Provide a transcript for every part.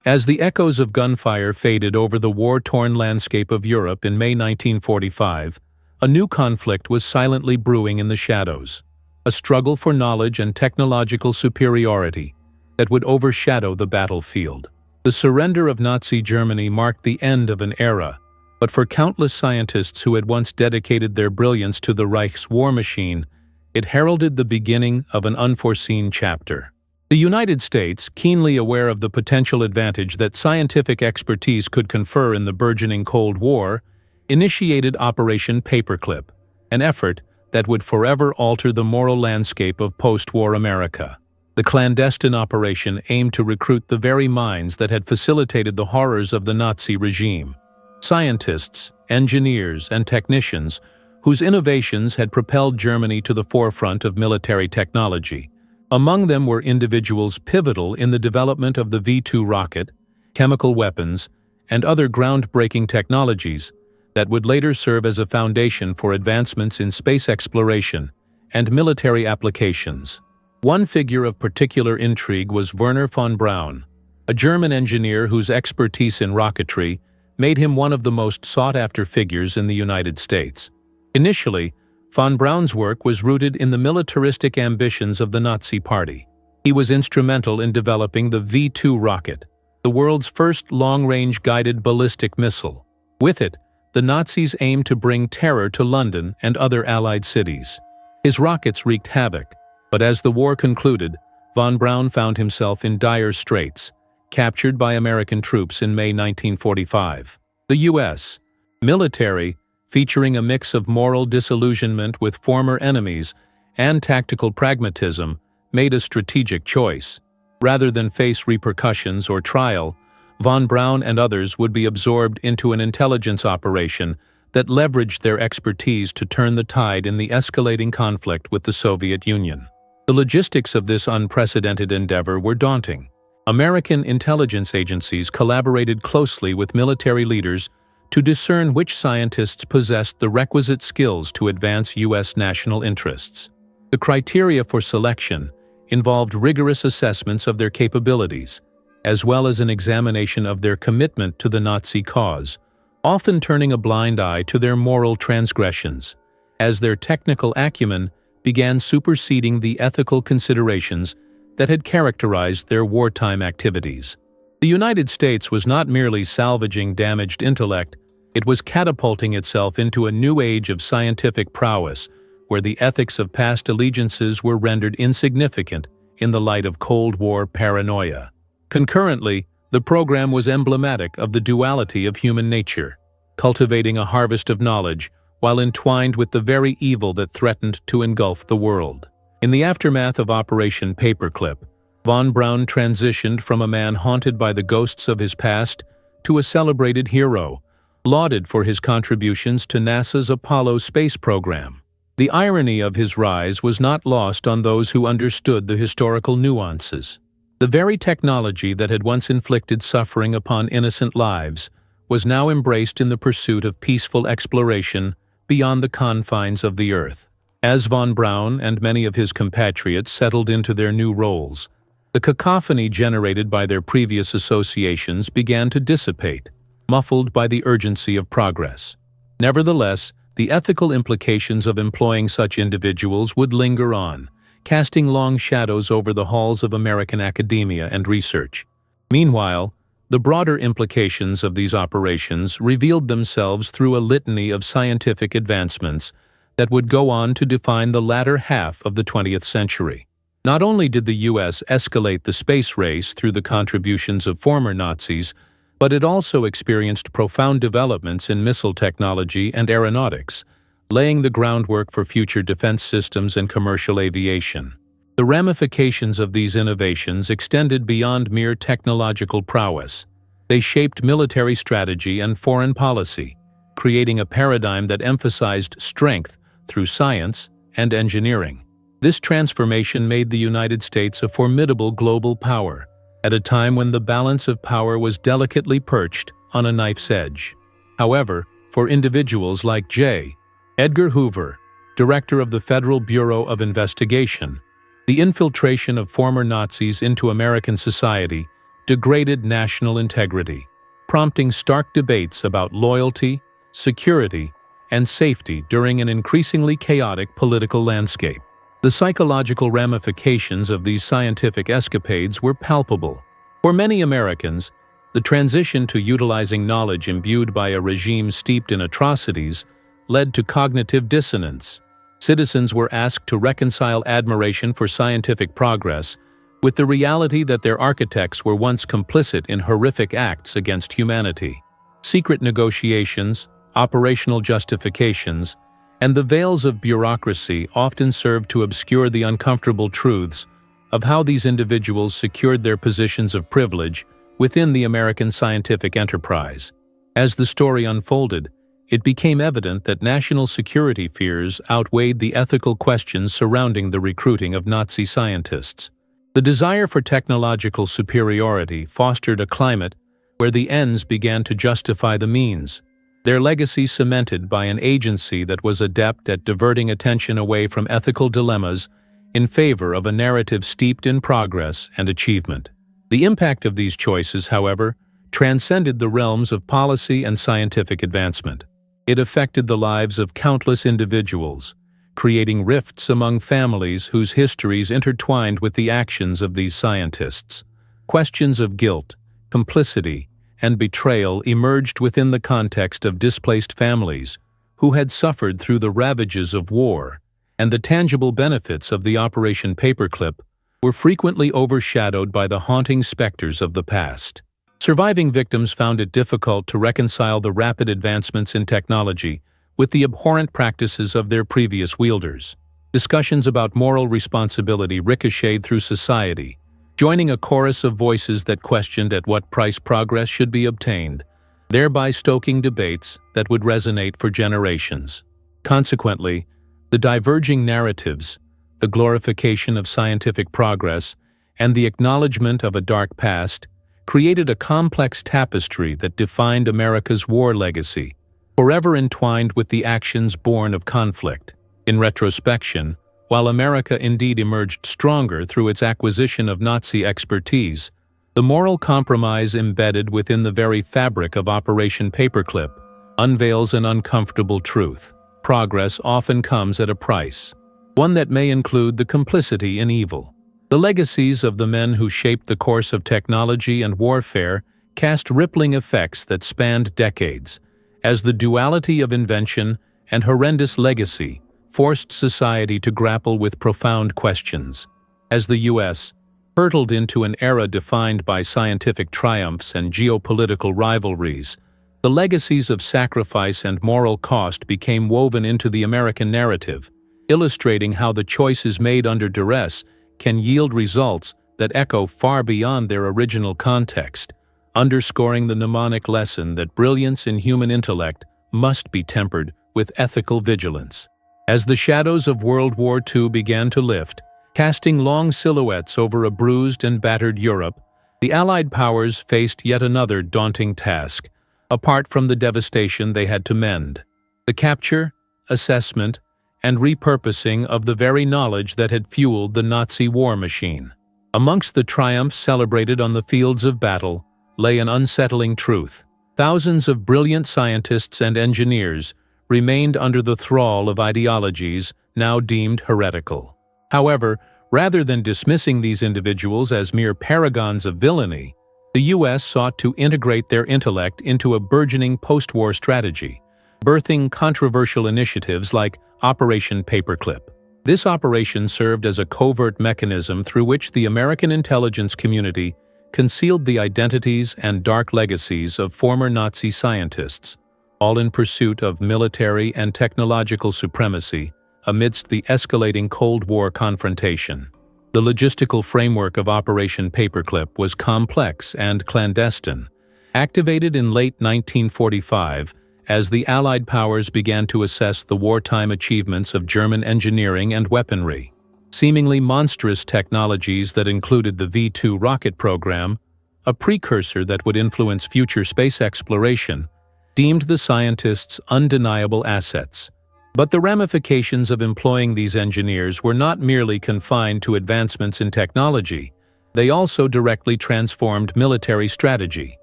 As the echoes of gunfire faded over the war-torn landscape of Europe in May 1945, a new conflict was silently brewing in the shadows, a struggle for knowledge and technological superiority that would overshadow the battlefield. The surrender of Nazi Germany marked the end of an era, but for countless scientists who had once dedicated their brilliance to the Reich's war machine, it heralded the beginning of an unforeseen chapter. The United States, keenly aware of the potential advantage that scientific expertise could confer in the burgeoning Cold War, initiated Operation Paperclip, an effort that would forever alter the moral landscape of post-war America. The clandestine operation aimed to recruit the very minds that had facilitated the horrors of the Nazi regime. Scientists, engineers, and technicians whose innovations had propelled Germany to the forefront of military technology. Among them were individuals pivotal in the development of the V2 rocket, chemical weapons, and other groundbreaking technologies that would later serve as a foundation for advancements in space exploration and military applications. One figure of particular intrigue was Werner von Braun, a German engineer whose expertise in rocketry made him one of the most sought-after figures in the United States. Initially, von Braun's work was rooted in the militaristic ambitions of the Nazi Party. He was instrumental in developing the V2 rocket, the world's first long-range guided ballistic missile. With it, the Nazis aimed to bring terror to London and other Allied cities. His rockets wreaked havoc, but as the war concluded, von Braun found himself in dire straits, captured by American troops in May 1945. The U.S. military, featuring a mix of moral disillusionment with former enemies and tactical pragmatism, made a strategic choice. Rather than face repercussions or trial, von Braun and others would be absorbed into an intelligence operation that leveraged their expertise to turn the tide in the escalating conflict with the Soviet Union. The logistics of this unprecedented endeavor were daunting. American intelligence agencies collaborated closely with military leaders to discern which scientists possessed the requisite skills to advance U.S. national interests. The criteria for selection involved rigorous assessments of their capabilities, as well as an examination of their commitment to the Nazi cause, often turning a blind eye to their moral transgressions, as their technical acumen began superseding the ethical considerations that had characterized their wartime activities. The United States was not merely salvaging damaged intellect, it was catapulting itself into a new age of scientific prowess, where the ethics of past allegiances were rendered insignificant in the light of Cold War paranoia. Concurrently, the program was emblematic of the duality of human nature, cultivating a harvest of knowledge while entwined with the very evil that threatened to engulf the world. In the aftermath of Operation Paperclip, von Braun transitioned from a man haunted by the ghosts of his past to a celebrated hero, lauded for his contributions to NASA's Apollo space program. The irony of his rise was not lost on those who understood the historical nuances. The very technology that had once inflicted suffering upon innocent lives was now embraced in the pursuit of peaceful exploration beyond the confines of the Earth. As von Braun and many of his compatriots settled into their new roles, the cacophony generated by their previous associations began to dissipate, muffled by the urgency of progress. Nevertheless, the ethical implications of employing such individuals would linger on, casting long shadows over the halls of American academia and research. Meanwhile, the broader implications of these operations revealed themselves through a litany of scientific advancements that would go on to define the latter half of the 20th century. Not only did the U.S. escalate the space race through the contributions of former Nazis, but it also experienced profound developments in missile technology and aeronautics, laying the groundwork for future defense systems and commercial aviation. The ramifications of these innovations extended beyond mere technological prowess. They shaped military strategy and foreign policy, creating a paradigm that emphasized strength through science and engineering. This transformation made the United States a formidable global power, at a time when the balance of power was delicately perched on a knife's edge. However, for individuals like J. Edgar Hoover, director of the Federal Bureau of Investigation, the infiltration of former Nazis into American society degraded national integrity, prompting stark debates about loyalty, security, and safety during an increasingly chaotic political landscape. The psychological ramifications of these scientific escapades were palpable. For many Americans, the transition to utilizing knowledge imbued by a regime steeped in atrocities led to cognitive dissonance. Citizens were asked to reconcile admiration for scientific progress with the reality that their architects were once complicit in horrific acts against humanity. Secret negotiations, operational justifications, and the veils of bureaucracy often served to obscure the uncomfortable truths of how these individuals secured their positions of privilege within the American scientific enterprise. As the story unfolded, it became evident that national security fears outweighed the ethical questions surrounding the recruiting of Nazi scientists. The desire for technological superiority fostered a climate where the ends began to justify the means, their legacy cemented by an agency that was adept at diverting attention away from ethical dilemmas in favor of a narrative steeped in progress and achievement. The impact of these choices, however, transcended the realms of policy and scientific advancement. It affected the lives of countless individuals, creating rifts among families whose histories intertwined with the actions of these scientists. Questions of guilt, complicity, and betrayal emerged within the context of displaced families who had suffered through the ravages of war, and the tangible benefits of the Operation Paperclip were frequently overshadowed by the haunting specters of the past. Surviving victims found it difficult to reconcile the rapid advancements in technology with the abhorrent practices of their previous wielders. Discussions about moral responsibility ricocheted through society, joining a chorus of voices that questioned at what price progress should be obtained, thereby stoking debates that would resonate for generations. Consequently, the diverging narratives, the glorification of scientific progress, and the acknowledgement of a dark past created a complex tapestry that defined America's war legacy, forever entwined with the actions born of conflict. In retrospection, while America indeed emerged stronger through its acquisition of Nazi expertise, the moral compromise embedded within the very fabric of Operation Paperclip unveils an uncomfortable truth. Progress often comes at a price, one that may include the complicity in evil. The legacies of the men who shaped the course of technology and warfare cast rippling effects that spanned decades, as the duality of invention and horrendous legacy forced society to grapple with profound questions. As the U.S. hurtled into an era defined by scientific triumphs and geopolitical rivalries, the legacies of sacrifice and moral cost became woven into the American narrative, illustrating how the choices made under duress can yield results that echo far beyond their original context, underscoring the mnemonic lesson that brilliance in human intellect must be tempered with ethical vigilance. As the shadows of World War II began to lift, casting long silhouettes over a bruised and battered Europe, the Allied powers faced yet another daunting task, apart from the devastation they had to mend: the capture, assessment, and repurposing of the very knowledge that had fueled the Nazi war machine. Amongst the triumphs celebrated on the fields of battle lay an unsettling truth. Thousands of brilliant scientists and engineers remained under the thrall of ideologies now deemed heretical. However, rather than dismissing these individuals as mere paragons of villainy, the U.S. sought to integrate their intellect into a burgeoning post-war strategy, birthing controversial initiatives like Operation Paperclip. This operation served as a covert mechanism through which the American intelligence community concealed the identities and dark legacies of former Nazi scientists, all in pursuit of military and technological supremacy amidst the escalating Cold War confrontation. The logistical framework of Operation Paperclip was complex and clandestine, activated in late 1945 as the Allied powers began to assess the wartime achievements of German engineering and weaponry. Seemingly monstrous technologies that included the V2 rocket program, a precursor that would influence future space exploration, deemed the scientists undeniable assets. But the ramifications of employing these engineers were not merely confined to advancements in technology. they also directly transformed military strategy.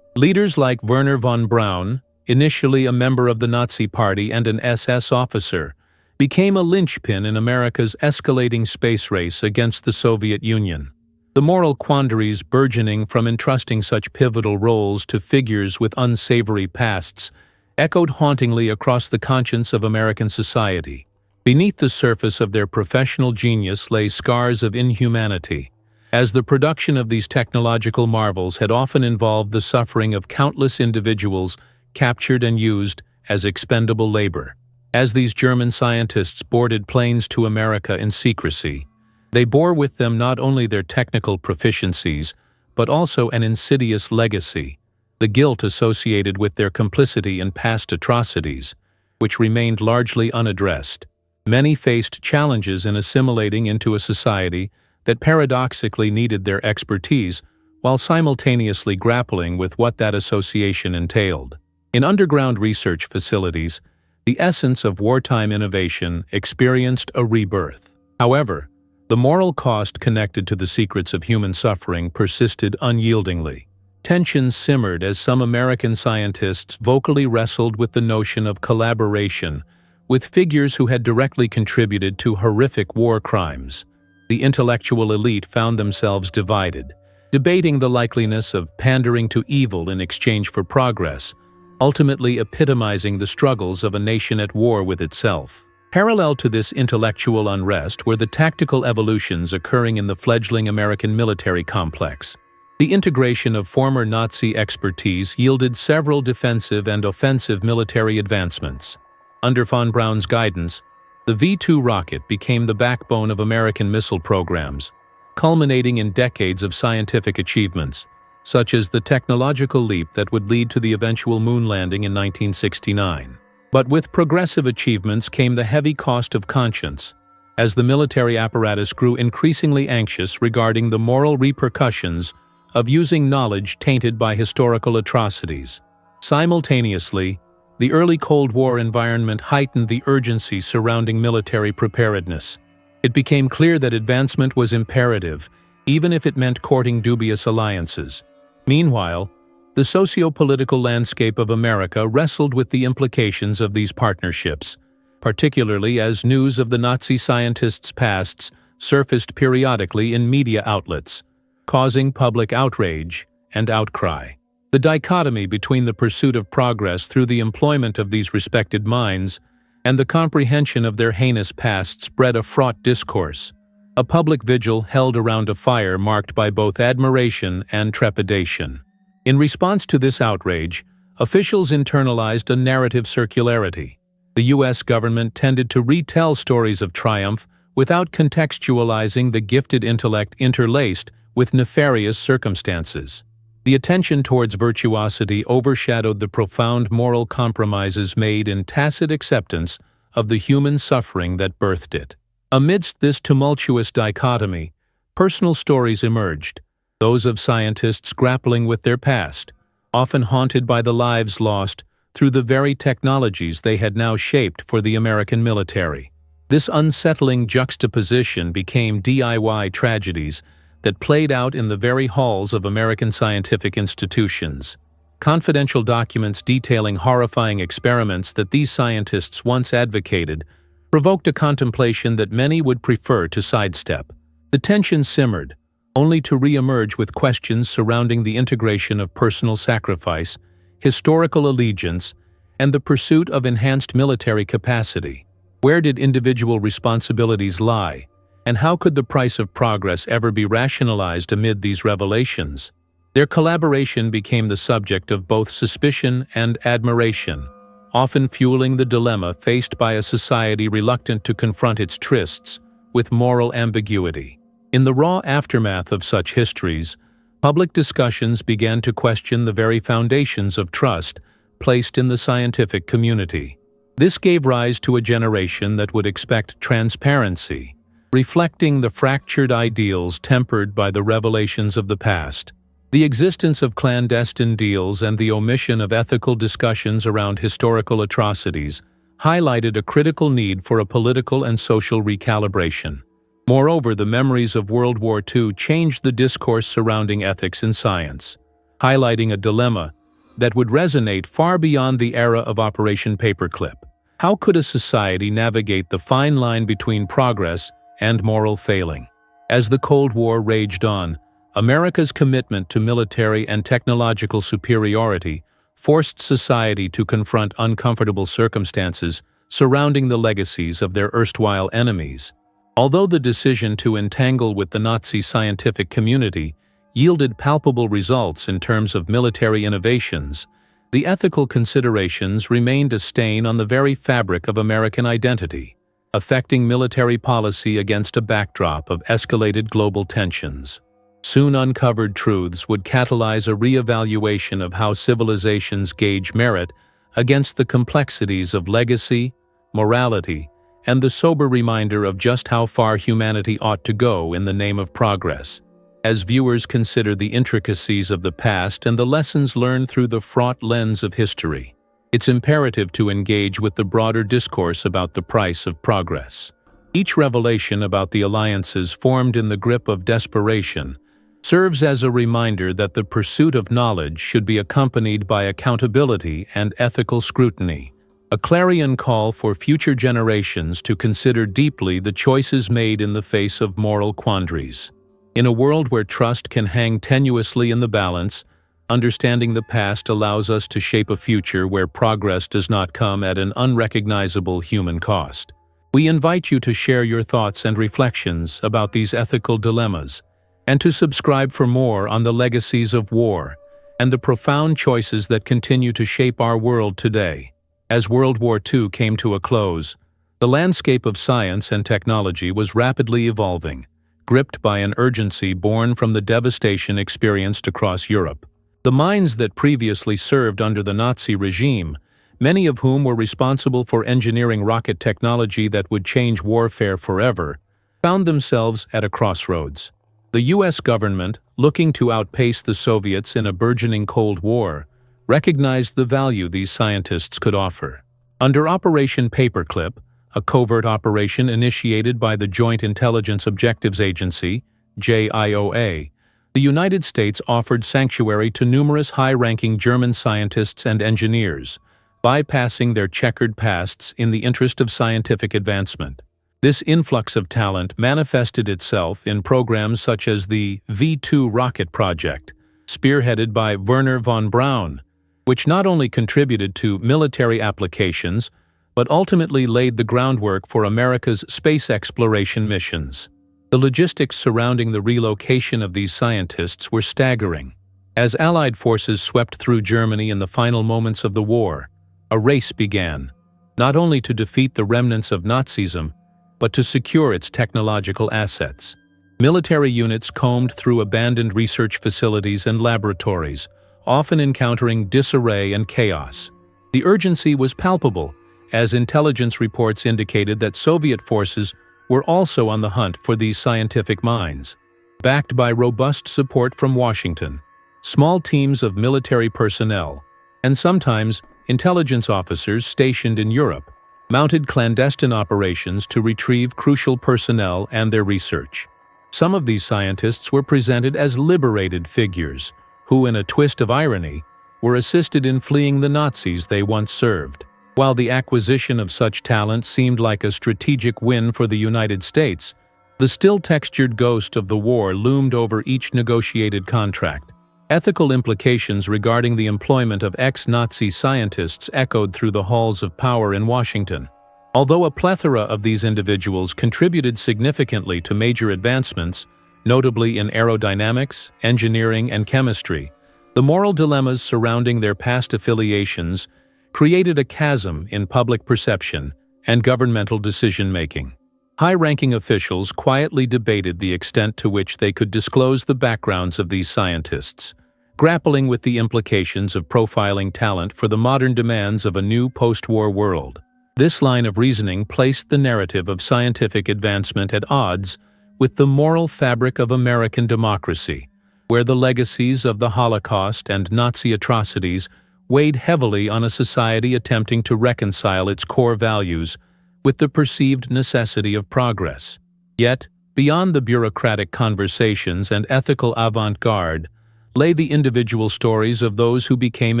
Leaders like Werner von Braun, initially a member of the Nazi Party and an SS officer, became a linchpin in America's escalating space race against the Soviet Union. The moral quandaries burgeoning from entrusting such pivotal roles to figures with unsavory pasts echoed hauntingly across the conscience of American society. Beneath the surface of their professional genius lay scars of inhumanity, as the production of these technological marvels had often involved the suffering of countless individuals captured and used as expendable labor. As these German scientists boarded planes to America in secrecy, they bore with them not only their technical proficiencies, but also an insidious legacy, the guilt associated with their complicity in past atrocities, which remained largely unaddressed. Many faced challenges in assimilating into a society that paradoxically needed their expertise while simultaneously grappling with what that association entailed. In underground research facilities, the essence of wartime innovation experienced a rebirth. However, the moral cost connected to the secrets of human suffering persisted unyieldingly. Tensions simmered as some American scientists vocally wrestled with the notion of collaboration with figures who had directly contributed to horrific war crimes. The intellectual elite found themselves divided, debating the likeliness of pandering to evil in exchange for progress, ultimately epitomizing the struggles of a nation at war with itself. Parallel to this intellectual unrest were the tactical evolutions occurring in the fledgling American military complex. The integration of former Nazi expertise yielded several defensive and offensive military advancements. Under von Braun's guidance, the V-2 rocket became the backbone of American missile programs, culminating in decades of scientific achievements, such as the technological leap that would lead to the eventual moon landing in 1969. But with progressive achievements came the heavy cost of conscience, as the military apparatus grew increasingly anxious regarding the moral repercussions of using knowledge tainted by historical atrocities. Simultaneously, the early Cold War environment heightened the urgency surrounding military preparedness. It became clear that advancement was imperative, even if it meant courting dubious alliances. Meanwhile, the socio-political landscape of America wrestled with the implications of these partnerships, particularly as news of the Nazi scientists' pasts surfaced periodically in media outlets, causing public outrage and outcry. The dichotomy between the pursuit of progress through the employment of these respected minds and the comprehension of their heinous pasts bred a fraught discourse, a public vigil held around a fire marked by both admiration and trepidation. In response to this outrage, officials internalized a narrative circularity. The U.S. government tended to retell stories of triumph without contextualizing the gifted intellect interlaced with nefarious circumstances. The attention towards virtuosity overshadowed the profound moral compromises made in tacit acceptance of the human suffering that birthed it. Amidst this tumultuous dichotomy, personal stories emerged, those of scientists grappling with their past, often haunted by the lives lost through the very technologies they had now shaped for the American military. This unsettling juxtaposition became DIY tragedies that played out in the very halls of American scientific institutions. Confidential documents detailing horrifying experiments that these scientists once advocated provoked a contemplation that many would prefer to sidestep. The tension simmered, only to re-emerge with questions surrounding the integration of personal sacrifice, historical allegiance, and the pursuit of enhanced military capacity. Where did individual responsibilities lie, and how could the price of progress ever be rationalized amid these revelations? Their collaboration became the subject of both suspicion and admiration, often fueling the dilemma faced by a society reluctant to confront its trysts with moral ambiguity. In the raw aftermath of such histories, public discussions began to question the very foundations of trust placed in the scientific community. This gave rise to a generation that would expect transparency, reflecting the fractured ideals tempered by the revelations of the past. The existence of clandestine deals and the omission of ethical discussions around historical atrocities highlighted a critical need for a political and social recalibration. Moreover, the memories of World War II changed the discourse surrounding ethics in science, highlighting a dilemma that would resonate far beyond the era of Operation Paperclip. How could a society navigate the fine line between progress and moral failing? As the Cold War raged on, America's commitment to military and technological superiority forced society to confront uncomfortable circumstances surrounding the legacies of their erstwhile enemies. Although the decision to entangle with the Nazi scientific community yielded palpable results in terms of military innovations, the ethical considerations remained a stain on the very fabric of American identity, affecting military policy against a backdrop of escalated global tensions. Soon uncovered truths would catalyze a re-evaluation of how civilizations gauge merit against the complexities of legacy, morality, and the sober reminder of just how far humanity ought to go in the name of progress. As viewers consider the intricacies of the past and the lessons learned through the fraught lens of history, it's imperative to engage with the broader discourse about the price of progress. Each revelation about the alliances formed in the grip of desperation serves as a reminder that the pursuit of knowledge should be accompanied by accountability and ethical scrutiny, a clarion call for future generations to consider deeply the choices made in the face of moral quandaries. In a world where trust can hang tenuously in the balance, understanding the past allows us to shape a future where progress does not come at an unrecognizable human cost. We invite you to share your thoughts and reflections about these ethical dilemmas, and to subscribe for more on the legacies of war and the profound choices that continue to shape our world today. As World War II came to a close, the landscape of science and technology was rapidly evolving, gripped by an urgency born from the devastation experienced across Europe. The minds that previously served under the Nazi regime, many of whom were responsible for engineering rocket technology that would change warfare forever, found themselves at a crossroads. The U.S. government, looking to outpace the Soviets in a burgeoning Cold War, recognized the value these scientists could offer. Under Operation Paperclip, a covert operation initiated by the Joint Intelligence Objectives Agency, JIOA, the United States offered sanctuary to numerous high-ranking German scientists and engineers, bypassing their checkered pasts in the interest of scientific advancement. This influx of talent manifested itself in programs such as the W2 rocket project, spearheaded by Wernher von Braun, which not only contributed to military applications, but ultimately laid the groundwork for America's space exploration missions. The logistics surrounding the relocation of these scientists were staggering. As Allied forces swept through Germany in the final moments of the war, a race began, not only to defeat the remnants of Nazism, but to secure its technological assets. Military units combed through abandoned research facilities and laboratories, often encountering disarray and chaos. The urgency was palpable, as intelligence reports indicated that Soviet forces were also on the hunt for these scientific minds. Backed by robust support from Washington, small teams of military personnel, and sometimes intelligence officers stationed in Europe, mounted clandestine operations to retrieve crucial personnel and their research. Some of these scientists were presented as liberated figures, who, in a twist of irony, were assisted in fleeing the Nazis they once served. While the acquisition of such talent seemed like a strategic win for the United States, the still-textured ghost of the war loomed over each negotiated contract. Ethical implications regarding the employment of ex-Nazi scientists echoed through the halls of power in Washington. Although a plethora of these individuals contributed significantly to major advancements, notably in aerodynamics, engineering, and chemistry, the moral dilemmas surrounding their past affiliations created a chasm in public perception and governmental decision-making. High-ranking officials quietly debated the extent to which they could disclose the backgrounds of these scientists, grappling with the implications of profiling talent for the modern demands of a new post-war world. This line of reasoning placed the narrative of scientific advancement at odds with the moral fabric of American democracy, where the legacies of the Holocaust and Nazi atrocities weighed heavily on a society attempting to reconcile its core values with the perceived necessity of progress. Yet, Beyond the bureaucratic conversations and ethical avant-garde lay the individual stories of those who became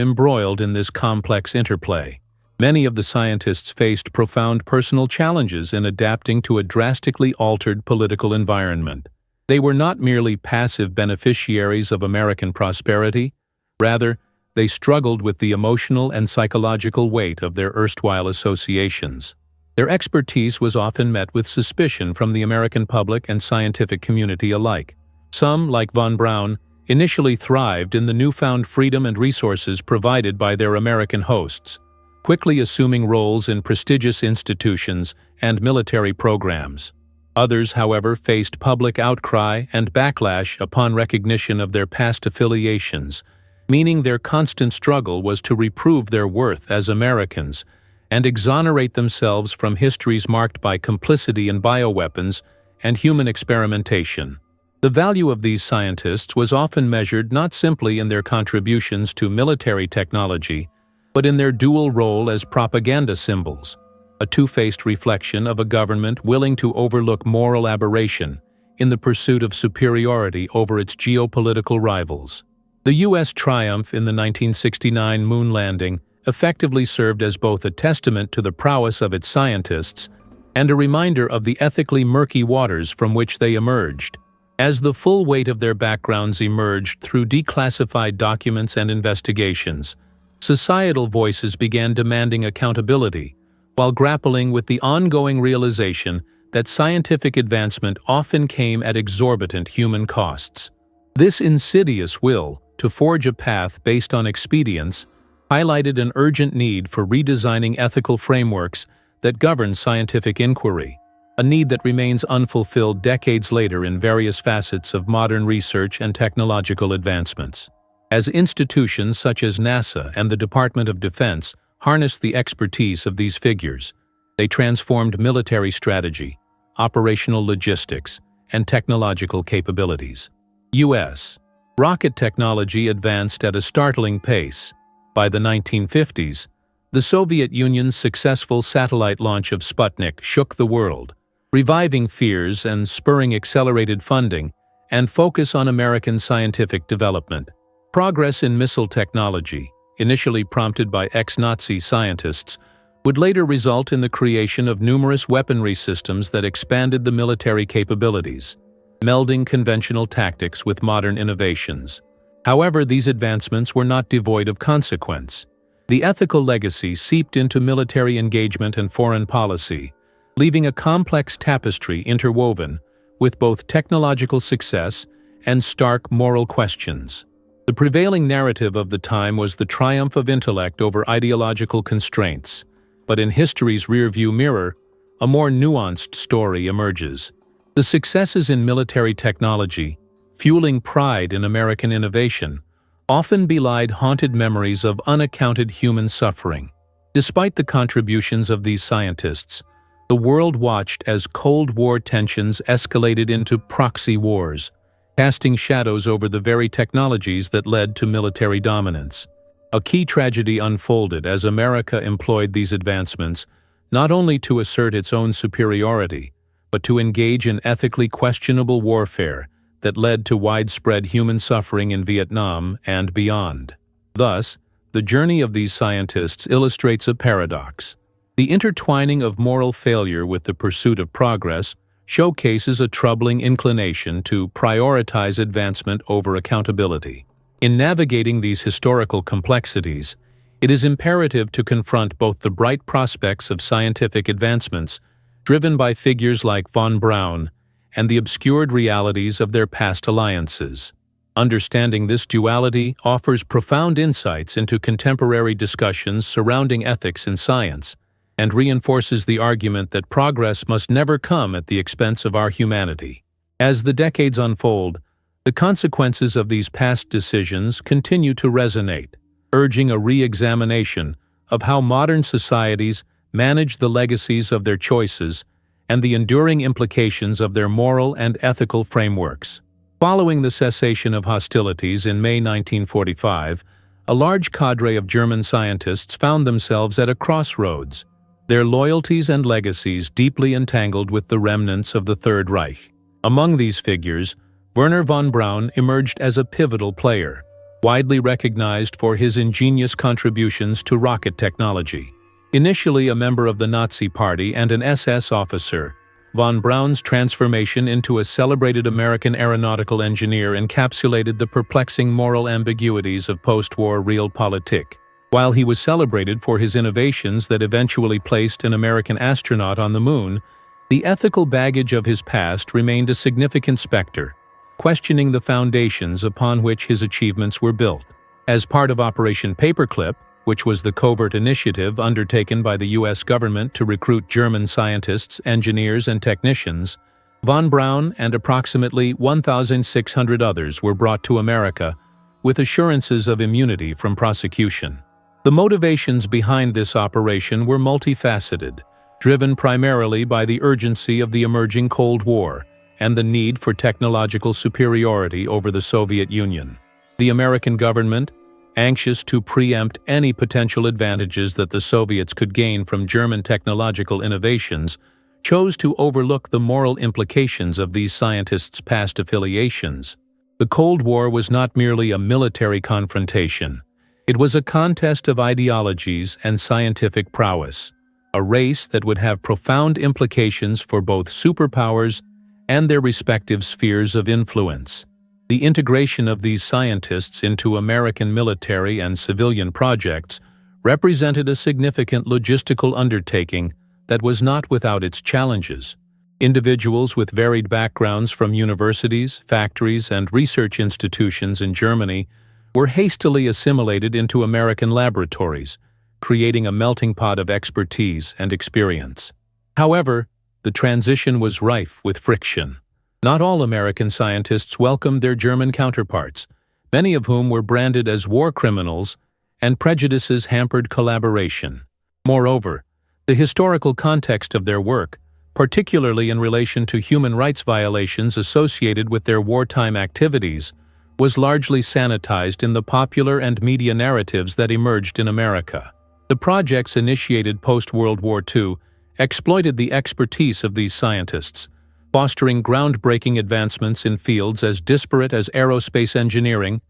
embroiled in this complex interplay. Many of the scientists faced profound personal challenges in adapting to a drastically altered political environment. They were not merely passive beneficiaries of American prosperity. Rather, they struggled with the emotional and psychological weight of their erstwhile associations. Their expertise was often met with suspicion from the American public and scientific community alike. Some, like von Braun, initially thrived in the newfound freedom and resources provided by their American hosts, quickly assuming roles in prestigious institutions and military programs. Others, however, faced public outcry and backlash upon recognition of their past affiliations, meaning their constant struggle was to reprove their worth as Americans and exonerate themselves from histories marked by complicity in bioweapons and human experimentation. The value of these scientists was often measured not simply in their contributions to military technology, but in their dual role as propaganda symbols, a two-faced reflection of a government willing to overlook moral aberration in the pursuit of superiority over its geopolitical rivals. The U.S. triumph in the 1969 moon landing effectively served as both a testament to the prowess of its scientists and a reminder of the ethically murky waters from which they emerged. As the full weight of their backgrounds emerged through declassified documents and investigations, societal voices began demanding accountability, while grappling with the ongoing realization that scientific advancement often came at exorbitant human costs. This insidious will to forge a path based on expedience highlighted an urgent need for redesigning ethical frameworks that govern scientific inquiry, a need that remains unfulfilled decades later in various facets of modern research and technological advancements. As institutions such as NASA and the Department of Defense harnessed the expertise of these figures, they transformed military strategy, operational logistics, and technological capabilities. U.S. rocket technology advanced at a startling pace. By the 1950s, the Soviet Union's successful satellite launch of Sputnik shook the world, reviving fears and spurring accelerated funding and focus on American scientific development. Progress in missile technology, initially prompted by ex-Nazi scientists, would later result in the creation of numerous weaponry systems that expanded the military capabilities, melding conventional tactics with modern innovations. However, these advancements were not devoid of consequence. The ethical legacy seeped into military engagement and foreign policy, leaving a complex tapestry interwoven with both technological success and stark moral questions. The prevailing narrative of the time was the triumph of intellect over ideological constraints, but in history's rearview mirror, a more nuanced story emerges. The successes in military technology, fueling pride in American innovation, often belied haunted memories of unaccounted human suffering. Despite the contributions of these scientists, the world watched as Cold War tensions escalated into proxy wars, casting shadows over the very technologies that led to military dominance. A key tragedy unfolded as America employed these advancements not only to assert its own superiority, but to engage in ethically questionable warfare that led to widespread human suffering in Vietnam and beyond. Thus, the journey of these scientists illustrates a paradox. The intertwining of moral failure with the pursuit of progress showcases a troubling inclination to prioritize advancement over accountability. In navigating these historical complexities, it is imperative to confront both the bright prospects of scientific advancements, driven by figures like von Braun, and the obscured realities of their past alliances. Understanding this duality offers profound insights into contemporary discussions surrounding ethics in science, and reinforces the argument that progress must never come at the expense of our humanity. As the decades unfold, the consequences of these past decisions continue to resonate, urging a re-examination of how modern societies manage the legacies of their choices and the enduring implications of their moral and ethical frameworks. Following the cessation of hostilities in May 1945, a large cadre of German scientists found themselves at a crossroads, their loyalties and legacies deeply entangled with the remnants of the Third Reich. Among these figures, Wernher von Braun emerged as a pivotal player, widely recognized for his ingenious contributions to rocket technology. Initially a member of the Nazi Party and an SS officer, von Braun's transformation into a celebrated American aeronautical engineer encapsulated the perplexing moral ambiguities of post-war realpolitik. While he was celebrated for his innovations that eventually placed an American astronaut on the moon, the ethical baggage of his past remained a significant specter, questioning the foundations upon which his achievements were built. As part of Operation Paperclip, which was the covert initiative undertaken by the U.S. government to recruit German scientists, engineers, and technicians, von Braun and approximately 1,600 others were brought to America with assurances of immunity from prosecution. The motivations behind this operation were multifaceted, driven primarily by the urgency of the emerging Cold War and the need for technological superiority over the Soviet Union. The American government, anxious to preempt any potential advantages that the Soviets could gain from German technological innovations, chose to overlook the moral implications of these scientists' past affiliations. The Cold War was not merely a military confrontation. It was a contest of ideologies and scientific prowess, a race that would have profound implications for both superpowers and their respective spheres of influence. The integration of these scientists into American military and civilian projects represented a significant logistical undertaking that was not without its challenges. Individuals with varied backgrounds from universities, factories, and research institutions in Germany were hastily assimilated into American laboratories, creating a melting pot of expertise and experience. However, the transition was rife with friction. Not all American scientists welcomed their German counterparts, many of whom were branded as war criminals, and prejudices hampered collaboration. Moreover, the historical context of their work, particularly in relation to human rights violations associated with their wartime activities, was largely sanitized in the popular and media narratives that emerged in America. The projects initiated post-World War II exploited the expertise of these scientists, fostering groundbreaking advancements in fields as disparate as aerospace engineering,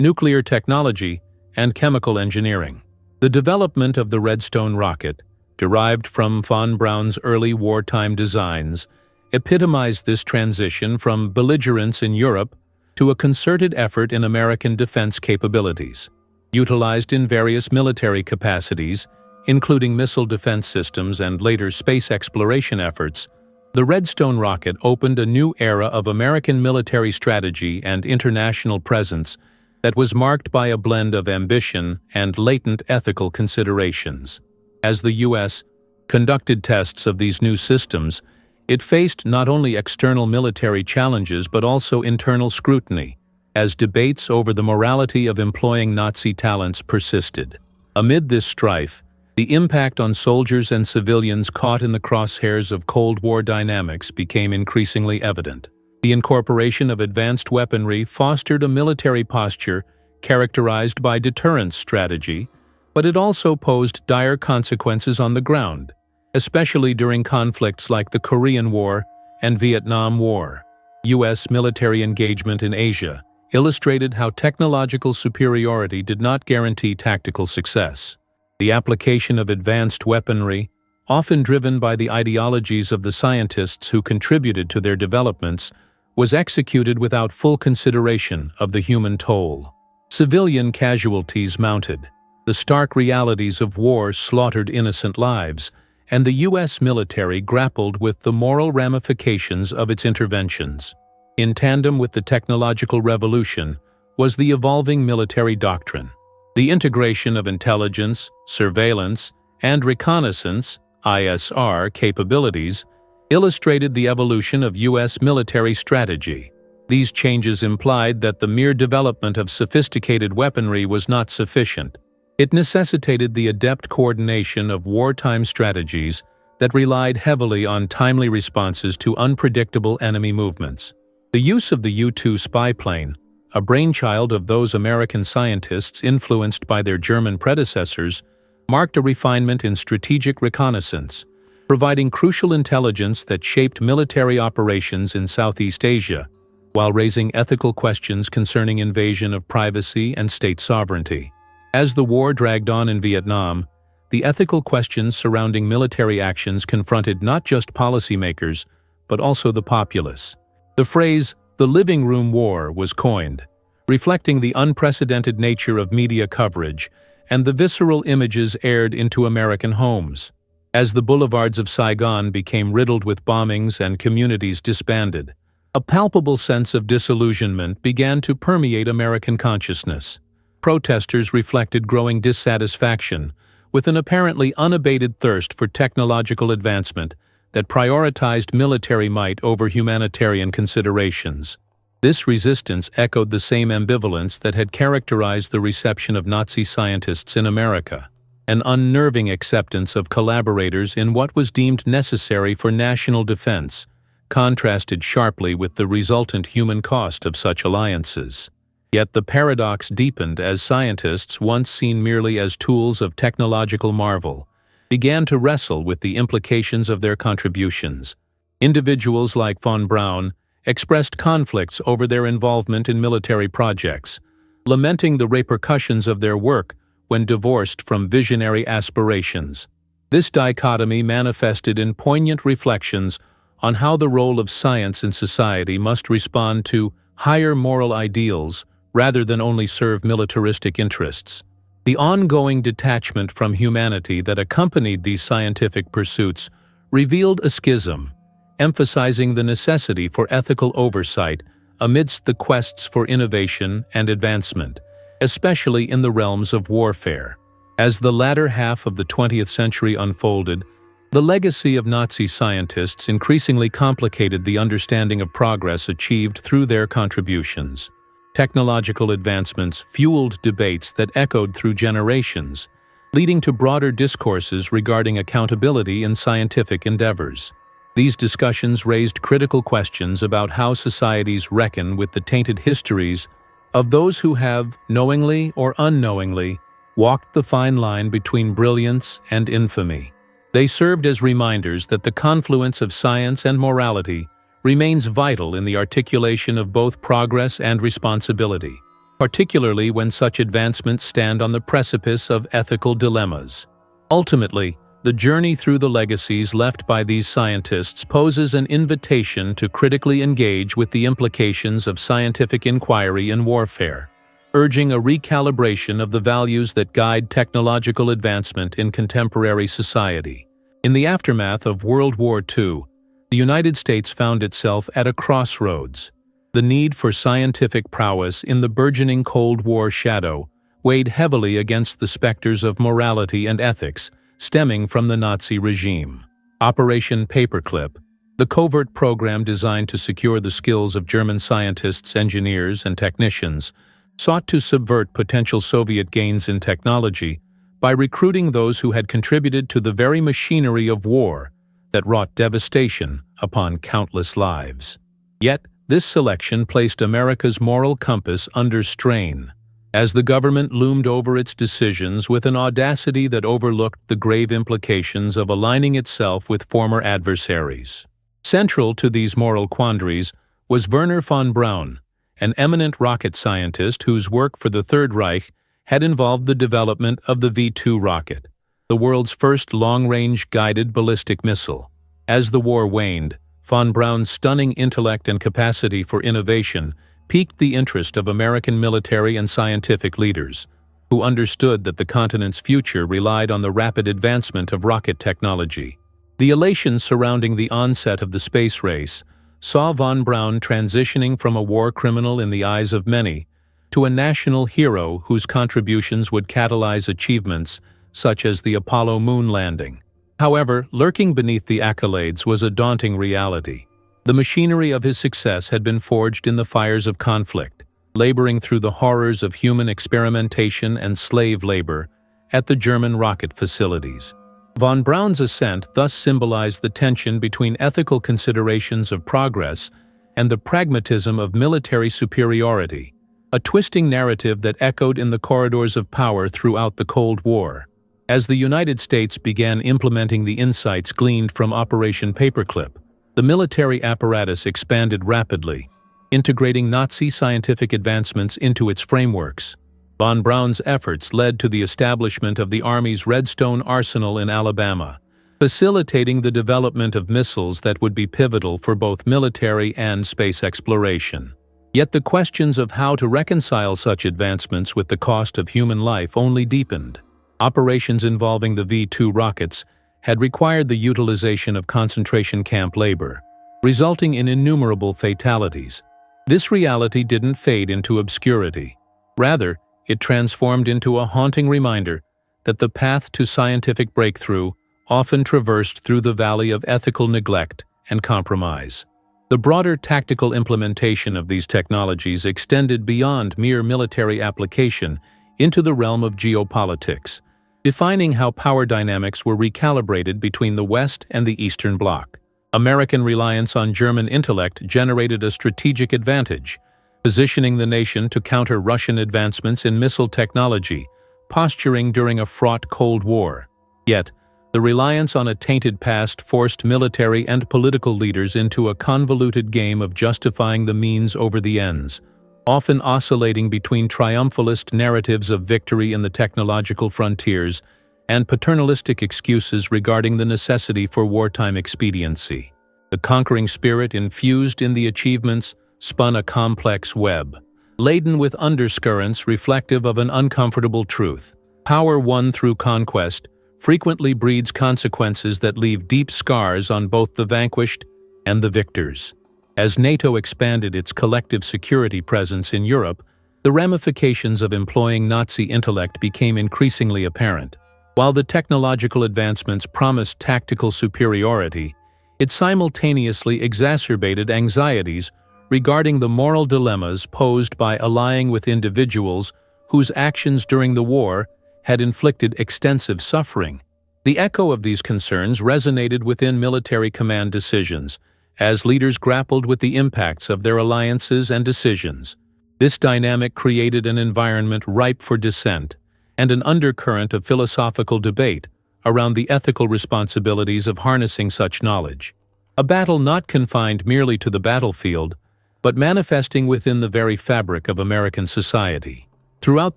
nuclear technology, and chemical engineering. The development of the Redstone rocket, derived from von Braun's early wartime designs, epitomized this transition from belligerence in Europe to a concerted effort in American defense capabilities. Utilized in various military capacities, including missile defense systems and later space exploration efforts, the Redstone rocket opened a new era of American military strategy and international presence that was marked by a blend of ambition and latent ethical considerations. As the U.S. conducted tests of these new systems, it faced not only external military challenges but also internal scrutiny, as debates over the morality of employing Nazi talents persisted. Amid this strife, the impact on soldiers and civilians caught in the crosshairs of Cold War dynamics became increasingly evident. The incorporation of advanced weaponry fostered a military posture characterized by deterrence strategy, but it also posed dire consequences on the ground, especially during conflicts like the Korean War and Vietnam War. U.S. military engagement in Asia illustrated how technological superiority did not guarantee tactical success. The application of advanced weaponry, often driven by the ideologies of the scientists who contributed to their developments, was executed without full consideration of the human toll. Civilian casualties mounted. The stark realities of war slaughtered innocent lives, and the U.S. military grappled with the moral ramifications of its interventions. In tandem with the technological revolution was the evolving military doctrine. The integration of intelligence, surveillance, and reconnaissance (ISR) capabilities illustrated the evolution of U.S. military strategy. These changes implied that the mere development of sophisticated weaponry was not sufficient. It necessitated the adept coordination of wartime strategies that relied heavily on timely responses to unpredictable enemy movements. The use of the U-2 spy plane, a brainchild of those American scientists influenced by their German predecessors, marked a refinement in strategic reconnaissance, providing crucial intelligence that shaped military operations in Southeast Asia, while raising ethical questions concerning invasion of privacy and state sovereignty. As the war dragged on in Vietnam, the ethical questions surrounding military actions confronted not just policymakers, but also the populace. The phrase, "the living room war," was coined, reflecting the unprecedented nature of media coverage and the visceral images aired into American homes. As the boulevards of Saigon became riddled with bombings and communities disbanded, a palpable sense of disillusionment began to permeate American consciousness. Protesters reflected growing dissatisfaction with an apparently unabated thirst for technological advancement that prioritized military might over humanitarian considerations. This resistance echoed the same ambivalence that had characterized the reception of Nazi scientists in America, an unnerving acceptance of collaborators in what was deemed necessary for national defense, contrasted sharply with the resultant human cost of such alliances. Yet the paradox deepened as scientists, once seen merely as tools of technological marvel, began to wrestle with the implications of their contributions. Individuals like von Braun expressed conflicts over their involvement in military projects, lamenting the repercussions of their work when divorced from visionary aspirations. This dichotomy manifested in poignant reflections on how the role of science in society must respond to higher moral ideals rather than only serve militaristic interests. The ongoing detachment from humanity that accompanied these scientific pursuits revealed a schism, emphasizing the necessity for ethical oversight amidst the quests for innovation and advancement, especially in the realms of warfare. As the latter half of the 20th century unfolded, the legacy of Nazi scientists increasingly complicated the understanding of progress achieved through their contributions. Technological advancements fueled debates that echoed through generations, leading to broader discourses regarding accountability in scientific endeavors. These discussions raised critical questions about how societies reckon with the tainted histories of those who have, knowingly or unknowingly, walked the fine line between brilliance and infamy. They served as reminders that the confluence of science and morality remains vital in the articulation of both progress and responsibility, particularly when such advancements stand on the precipice of ethical dilemmas. Ultimately, the journey through the legacies left by these scientists poses an invitation to critically engage with the implications of scientific inquiry in warfare, urging a recalibration of the values that guide technological advancement in contemporary society. In the aftermath of World War II, the United States found itself at a crossroads. The need for scientific prowess in the burgeoning Cold War shadow weighed heavily against the specters of morality and ethics stemming from the Nazi regime. Operation Paperclip, the covert program designed to secure the skills of German scientists, engineers, and technicians, sought to subvert potential Soviet gains in technology by recruiting those who had contributed to the very machinery of war that wrought devastation upon countless lives. Yet, this selection placed America's moral compass under strain, as the government loomed over its decisions with an audacity that overlooked the grave implications of aligning itself with former adversaries. Central to these moral quandaries was Wernher von Braun, an eminent rocket scientist whose work for the Third Reich had involved the development of the V-2 rocket, the world's first long-range guided ballistic missile. As the war waned, von Braun's stunning intellect and capacity for innovation piqued the interest of American military and scientific leaders, who understood that the continent's future relied on the rapid advancement of rocket technology. The elation surrounding the onset of the space race saw von Braun transitioning from a war criminal in the eyes of many to a national hero whose contributions would catalyze achievements such as the Apollo moon landing. However, lurking beneath the accolades was a daunting reality. The machinery of his success had been forged in the fires of conflict, laboring through the horrors of human experimentation and slave labor at the German rocket facilities. Von Braun's ascent thus symbolized the tension between ethical considerations of progress and the pragmatism of military superiority, a twisting narrative that echoed in the corridors of power throughout the Cold War. As the United States began implementing the insights gleaned from Operation Paperclip, the military apparatus expanded rapidly, integrating Nazi scientific advancements into its frameworks. Von Braun's efforts led to the establishment of the Army's Redstone Arsenal in Alabama, facilitating the development of missiles that would be pivotal for both military and space exploration. Yet the questions of how to reconcile such advancements with the cost of human life only deepened. Operations involving the V-2 rockets had required the utilization of concentration camp labor, resulting in innumerable fatalities. This reality didn't fade into obscurity. Rather, it transformed into a haunting reminder that the path to scientific breakthrough often traversed through the valley of ethical neglect and compromise. The broader tactical implementation of these technologies extended beyond mere military application into the realm of geopolitics, defining how power dynamics were recalibrated between the West and the Eastern Bloc. American reliance on German intellect generated a strategic advantage, positioning the nation to counter Russian advancements in missile technology, posturing during a fraught Cold War. Yet, the reliance on a tainted past forced military and political leaders into a convoluted game of justifying the means over the ends, often oscillating between triumphalist narratives of victory in the technological frontiers and paternalistic excuses regarding the necessity for wartime expediency. The conquering spirit infused in the achievements spun a complex web, laden with undercurrents reflective of an uncomfortable truth. Power won through conquest frequently breeds consequences that leave deep scars on both the vanquished and the victors. As NATO expanded its collective security presence in Europe, the ramifications of employing Nazi intellect became increasingly apparent. While the technological advancements promised tactical superiority, it simultaneously exacerbated anxieties regarding the moral dilemmas posed by allying with individuals whose actions during the war had inflicted extensive suffering. The echo of these concerns resonated within military command decisions, as leaders grappled with the impacts of their alliances and decisions. This dynamic created an environment ripe for dissent and an undercurrent of philosophical debate around the ethical responsibilities of harnessing such knowledge. A battle not confined merely to the battlefield, but manifesting within the very fabric of American society. Throughout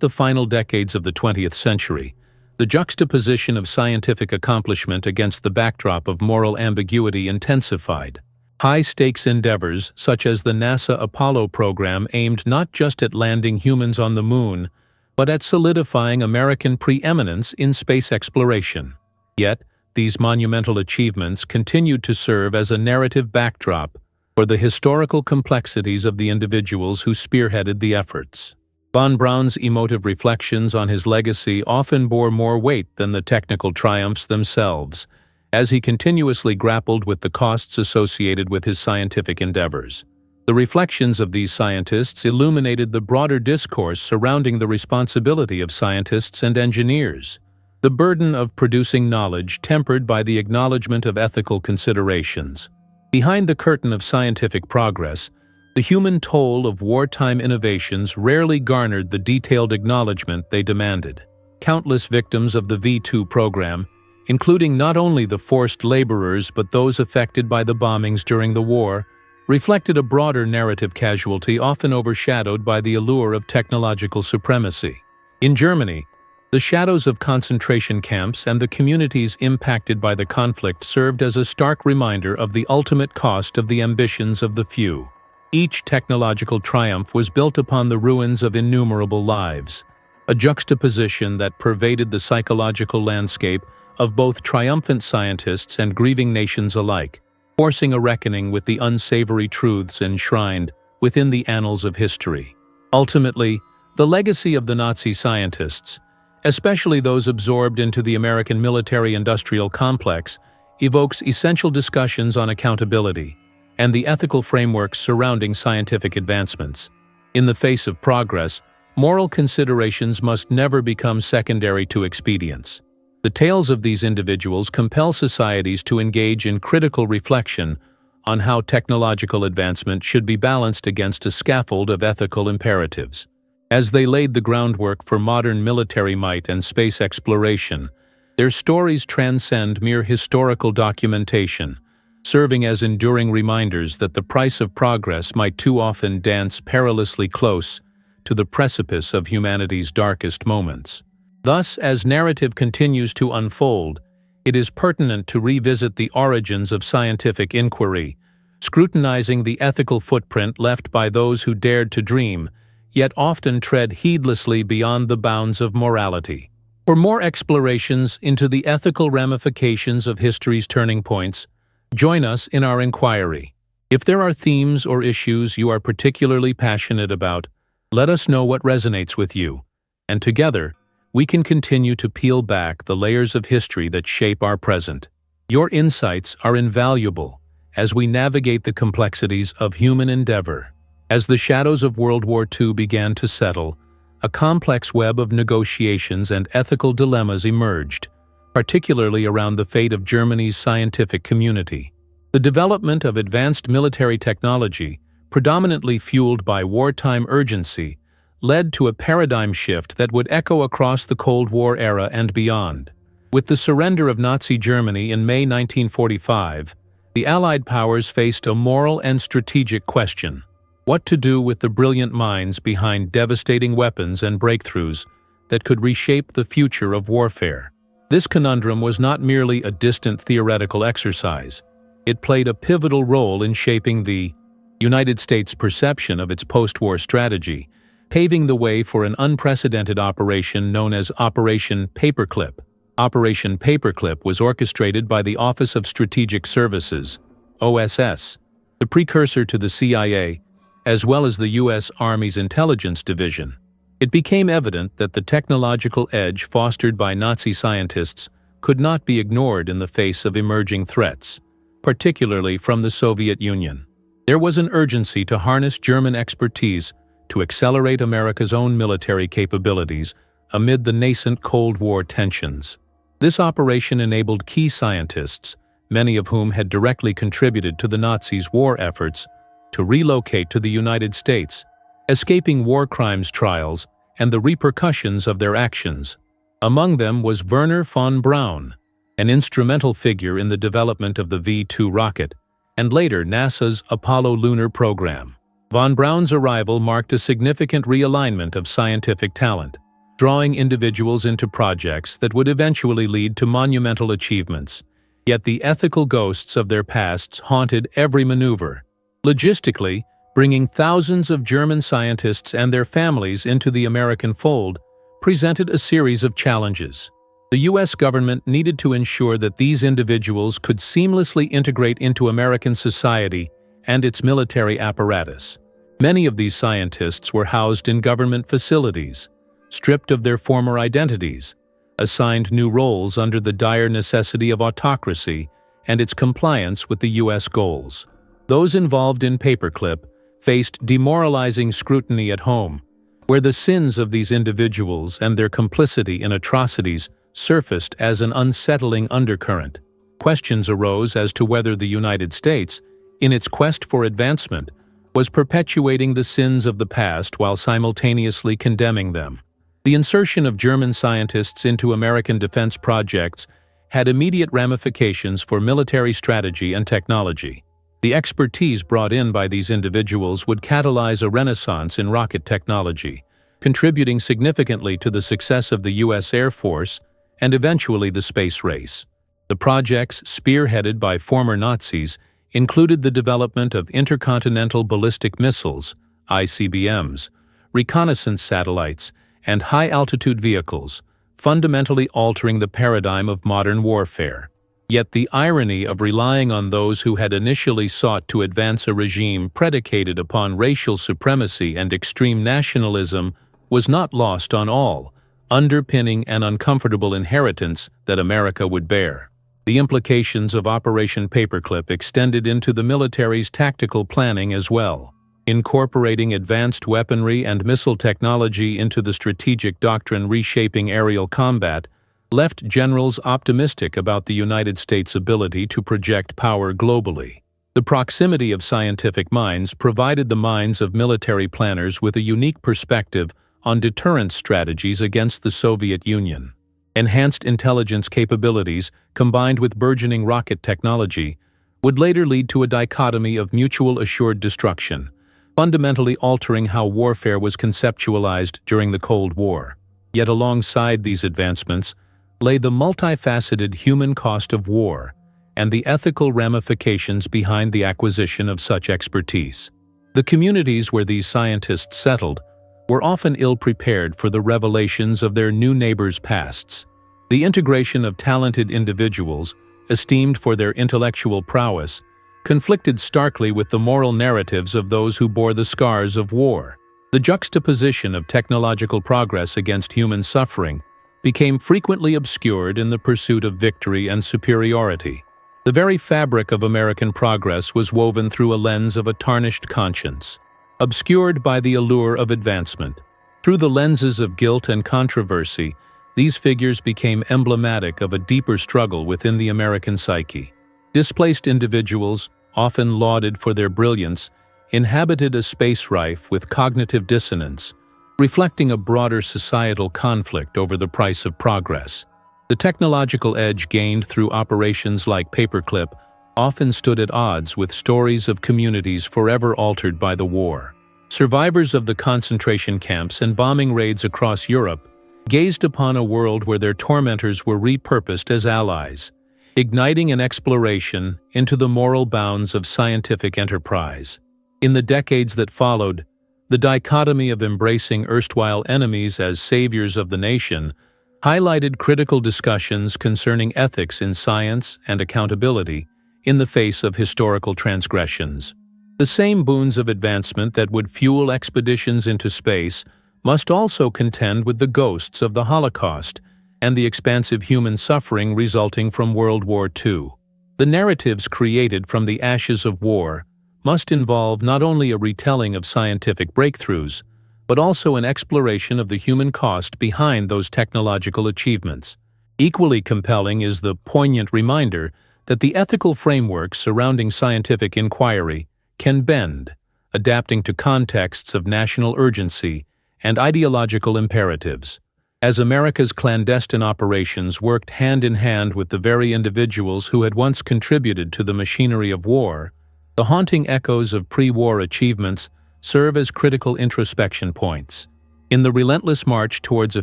the final decades of the 20th century, the juxtaposition of scientific accomplishment against the backdrop of moral ambiguity intensified. High-stakes endeavors, such as the NASA Apollo program, aimed not just at landing humans on the moon, but at solidifying American preeminence in space exploration. Yet, these monumental achievements continued to serve as a narrative backdrop for the historical complexities of the individuals who spearheaded the efforts. Von Braun's emotive reflections on his legacy often bore more weight than the technical triumphs themselves, as he continuously grappled with the costs associated with his scientific endeavors. The reflections of these scientists illuminated the broader discourse surrounding the responsibility of scientists and engineers. The burden of producing knowledge tempered by the acknowledgement of ethical considerations. Behind the curtain of scientific progress, the human toll of wartime innovations rarely garnered the detailed acknowledgement they demanded. Countless victims of the V-2 program, including not only the forced laborers but those affected by the bombings during the war, reflected a broader narrative casualty often overshadowed by the allure of technological supremacy. In Germany, the shadows of concentration camps and the communities impacted by the conflict served as a stark reminder of the ultimate cost of the ambitions of the few. Each technological triumph was built upon the ruins of innumerable lives, a juxtaposition that pervaded the psychological landscape of both triumphant scientists and grieving nations alike, forcing a reckoning with the unsavory truths enshrined within the annals of history. Ultimately, the legacy of the Nazi scientists, especially those absorbed into the American military-industrial complex, evokes essential discussions on accountability and the ethical frameworks surrounding scientific advancements. In the face of progress, moral considerations must never become secondary to expedience. The tales of these individuals compel societies to engage in critical reflection on how technological advancement should be balanced against a scaffold of ethical imperatives. As they laid the groundwork for modern military might and space exploration, Their stories transcend mere historical documentation, serving as enduring reminders that the price of progress might too often dance perilously close to the precipice of humanity's darkest moments. Thus, as narrative continues to unfold, it is pertinent to revisit the origins of scientific inquiry, scrutinizing the ethical footprint left by those who dared to dream, yet often tread heedlessly beyond the bounds of morality. For more explorations into the ethical ramifications of history's turning points, join us in our inquiry. If there are themes or issues you are particularly passionate about, let us know what resonates with you, and together, we can continue to peel back the layers of history that shape our present. Your insights are invaluable as we navigate the complexities of human endeavor. As the shadows of World War II began to settle, a complex web of negotiations and ethical dilemmas emerged, particularly around the fate of Germany's scientific community. The development of advanced military technology, predominantly fueled by wartime urgency, led to a paradigm shift that would echo across the Cold War era and beyond. With the surrender of Nazi Germany in May 1945, the Allied powers faced a moral and strategic question: what to do with the brilliant minds behind devastating weapons and breakthroughs that could reshape the future of warfare. This conundrum was not merely a distant theoretical exercise. It played a pivotal role in shaping the United States' perception of its post-war strategy, paving the way for an unprecedented operation known as Operation Paperclip. Operation Paperclip was orchestrated by the Office of Strategic Services, OSS, the precursor to the CIA, as well as the U.S. Army's Intelligence Division. It became evident that the technological edge fostered by Nazi scientists could not be ignored in the face of emerging threats, particularly from the Soviet Union. There was an urgency to harness German expertise to accelerate America's own military capabilities amid the nascent Cold War tensions. This operation enabled key scientists, many of whom had directly contributed to the Nazis' war efforts, to relocate to the United States, escaping war crimes trials and the repercussions of their actions. Among them was Wernher von Braun, an instrumental figure in the development of the V-2 rocket, and later NASA's Apollo lunar program. Von Braun's arrival marked a significant realignment of scientific talent, drawing individuals into projects that would eventually lead to monumental achievements. Yet the ethical ghosts of their pasts haunted every maneuver. Logistically, bringing thousands of German scientists and their families into the American fold presented a series of challenges. The U.S. government needed to ensure that these individuals could seamlessly integrate into American society and its military apparatus. Many of these scientists were housed in government facilities, stripped of their former identities, assigned new roles under the dire necessity of autocracy and its compliance with the U.S. goals. Those involved in Paperclip faced demoralizing scrutiny at home, where the sins of these individuals and their complicity in atrocities surfaced as an unsettling undercurrent. Questions arose as to whether the United States, in its quest for advancement, was perpetuating the sins of the past while simultaneously condemning them. The insertion of German scientists into American defense projects had immediate ramifications for military strategy and technology. The expertise brought in by these individuals would catalyze a renaissance in rocket technology, contributing significantly to the success of the U.S. Air Force and eventually the space race. The projects, spearheaded by former Nazis, included the development of intercontinental ballistic missiles, ICBMs, reconnaissance satellites, and high-altitude vehicles, fundamentally altering the paradigm of modern warfare. Yet the irony of relying on those who had initially sought to advance a regime predicated upon racial supremacy and extreme nationalism was not lost on all, underpinning an uncomfortable inheritance that America would bear. The implications of Operation Paperclip extended into the military's tactical planning as well. Incorporating advanced weaponry and missile technology into the strategic doctrine reshaping aerial combat left generals optimistic about the United States' ability to project power globally. The proximity of scientific minds provided the minds of military planners with a unique perspective on deterrence strategies against the Soviet Union. Enhanced intelligence capabilities, combined with burgeoning rocket technology, would later lead to a dichotomy of mutual assured destruction, fundamentally altering how warfare was conceptualized during the Cold War. Yet alongside these advancements lay the multifaceted human cost of war and the ethical ramifications behind the acquisition of such expertise. The communities where these scientists settled were often ill-prepared for the revelations of their new neighbors' pasts. The integration of talented individuals, esteemed for their intellectual prowess, conflicted starkly with the moral narratives of those who bore the scars of war. The juxtaposition of technological progress against human suffering became frequently obscured in the pursuit of victory and superiority. The very fabric of American progress was woven through a lens of a tarnished conscience, obscured by the allure of advancement. Through the lenses of guilt and controversy, these figures became emblematic of a deeper struggle within the American psyche. Displaced individuals, often lauded for their brilliance, inhabited a space rife with cognitive dissonance, reflecting a broader societal conflict over the price of progress. The technological edge gained through operations like Paperclip often stood at odds with stories of communities forever altered by the war. Survivors of the concentration camps and bombing raids across Europe gazed upon a world where their tormentors were repurposed as allies, igniting an exploration into the moral bounds of scientific enterprise. In the decades that followed, the dichotomy of embracing erstwhile enemies as saviors of the nation highlighted critical discussions concerning ethics in science and accountability in the face of historical transgressions. The same boons of advancement that would fuel expeditions into space must also contend with the ghosts of the Holocaust and the expansive human suffering resulting from World War II. The narratives created from the ashes of war must involve not only a retelling of scientific breakthroughs, but also an exploration of the human cost behind those technological achievements. Equally compelling is the poignant reminder that the ethical framework surrounding scientific inquiry can bend, adapting to contexts of national urgency and ideological imperatives. As America's clandestine operations worked hand-in-hand with the very individuals who had once contributed to the machinery of war, the haunting echoes of pre-war achievements serve as critical introspection points. In the relentless march towards a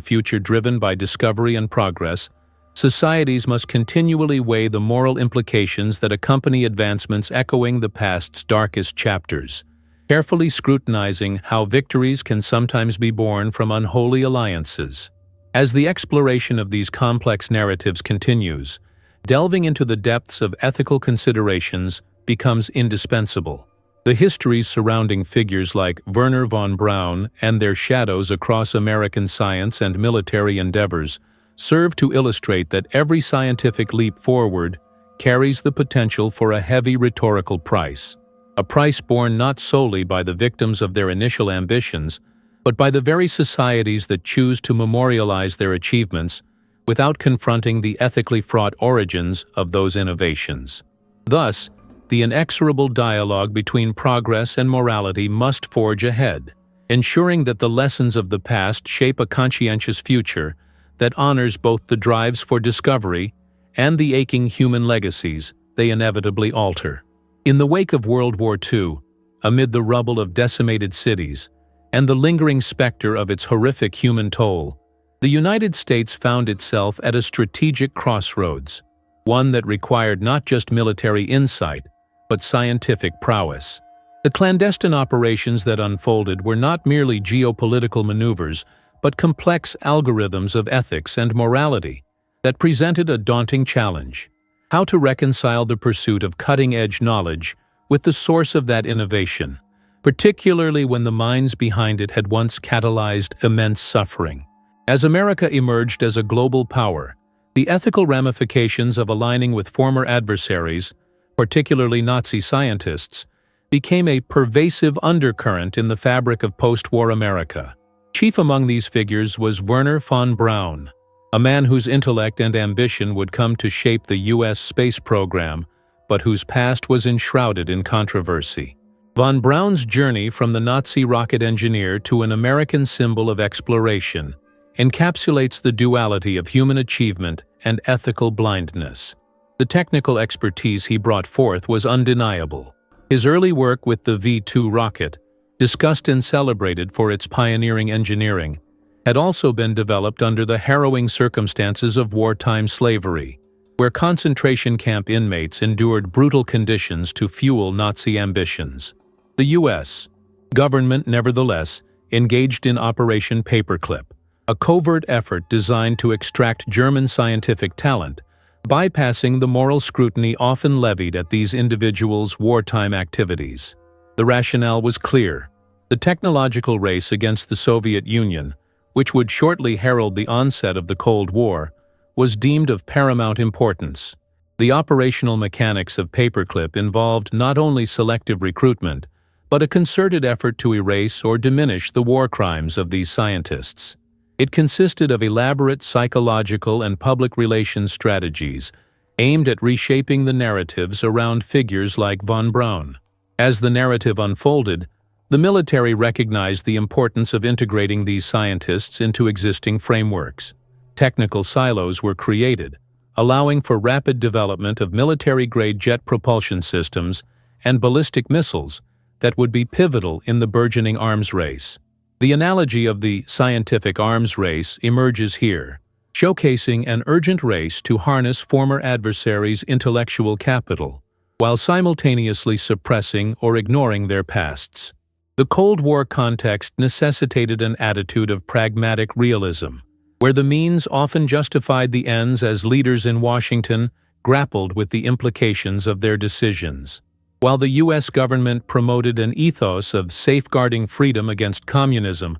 future driven by discovery and progress, societies must continually weigh the moral implications that accompany advancements echoing the past's darkest chapters, carefully scrutinizing how victories can sometimes be born from unholy alliances. As the exploration of these complex narratives continues, delving into the depths of ethical considerations becomes indispensable. The histories surrounding figures like Wernher von Braun and their shadows across American science and military endeavors serve to illustrate that every scientific leap forward carries the potential for a heavy rhetorical price, a price borne not solely by the victims of their initial ambitions, but by the very societies that choose to memorialize their achievements without confronting the ethically fraught origins of those innovations. Thus, the inexorable dialogue between progress and morality must forge ahead, ensuring that the lessons of the past shape a conscientious future that honors both the drives for discovery and the aching human legacies they inevitably alter. In the wake of World War II, amid the rubble of decimated cities and the lingering specter of its horrific human toll, the United States found itself at a strategic crossroads, one that required not just military insight, but scientific prowess. The clandestine operations that unfolded were not merely geopolitical maneuvers, but complex algorithms of ethics and morality that presented a daunting challenge: how to reconcile the pursuit of cutting-edge knowledge with the source of that innovation, particularly when the minds behind it had once catalyzed immense suffering. As America emerged as a global power, the ethical ramifications of aligning with former adversaries, particularly Nazi scientists, became a pervasive undercurrent in the fabric of post-war America. Chief among these figures was Wernher von Braun, a man whose intellect and ambition would come to shape the U.S. space program, but whose past was enshrouded in controversy. Von Braun's journey from the Nazi rocket engineer to an American symbol of exploration encapsulates the duality of human achievement and ethical blindness. The technical expertise he brought forth was undeniable. His early work with the V-2 rocket, discussed and celebrated for its pioneering engineering, had also been developed under the harrowing circumstances of wartime slavery, where concentration camp inmates endured brutal conditions to fuel Nazi ambitions. The U.S. government, nevertheless, engaged in Operation Paperclip, a covert effort designed to extract German scientific talent, bypassing the moral scrutiny often levied at these individuals' wartime activities. The rationale was clear. The technological race against the Soviet Union, which would shortly herald the onset of the Cold War, was deemed of paramount importance. The operational mechanics of Paperclip involved not only selective recruitment, but a concerted effort to erase or diminish the war crimes of these scientists. It consisted of elaborate psychological and public relations strategies aimed at reshaping the narratives around figures like von Braun. As the narrative unfolded, the military recognized the importance of integrating these scientists into existing frameworks. Technical silos were created, allowing for rapid development of military-grade jet propulsion systems and ballistic missiles that would be pivotal in the burgeoning arms race. The analogy of the scientific arms race emerges here, showcasing an urgent race to harness former adversaries' intellectual capital, while simultaneously suppressing or ignoring their pasts. The Cold War context necessitated an attitude of pragmatic realism, where the means often justified the ends as leaders in Washington grappled with the implications of their decisions. While the U.S. government promoted an ethos of safeguarding freedom against communism,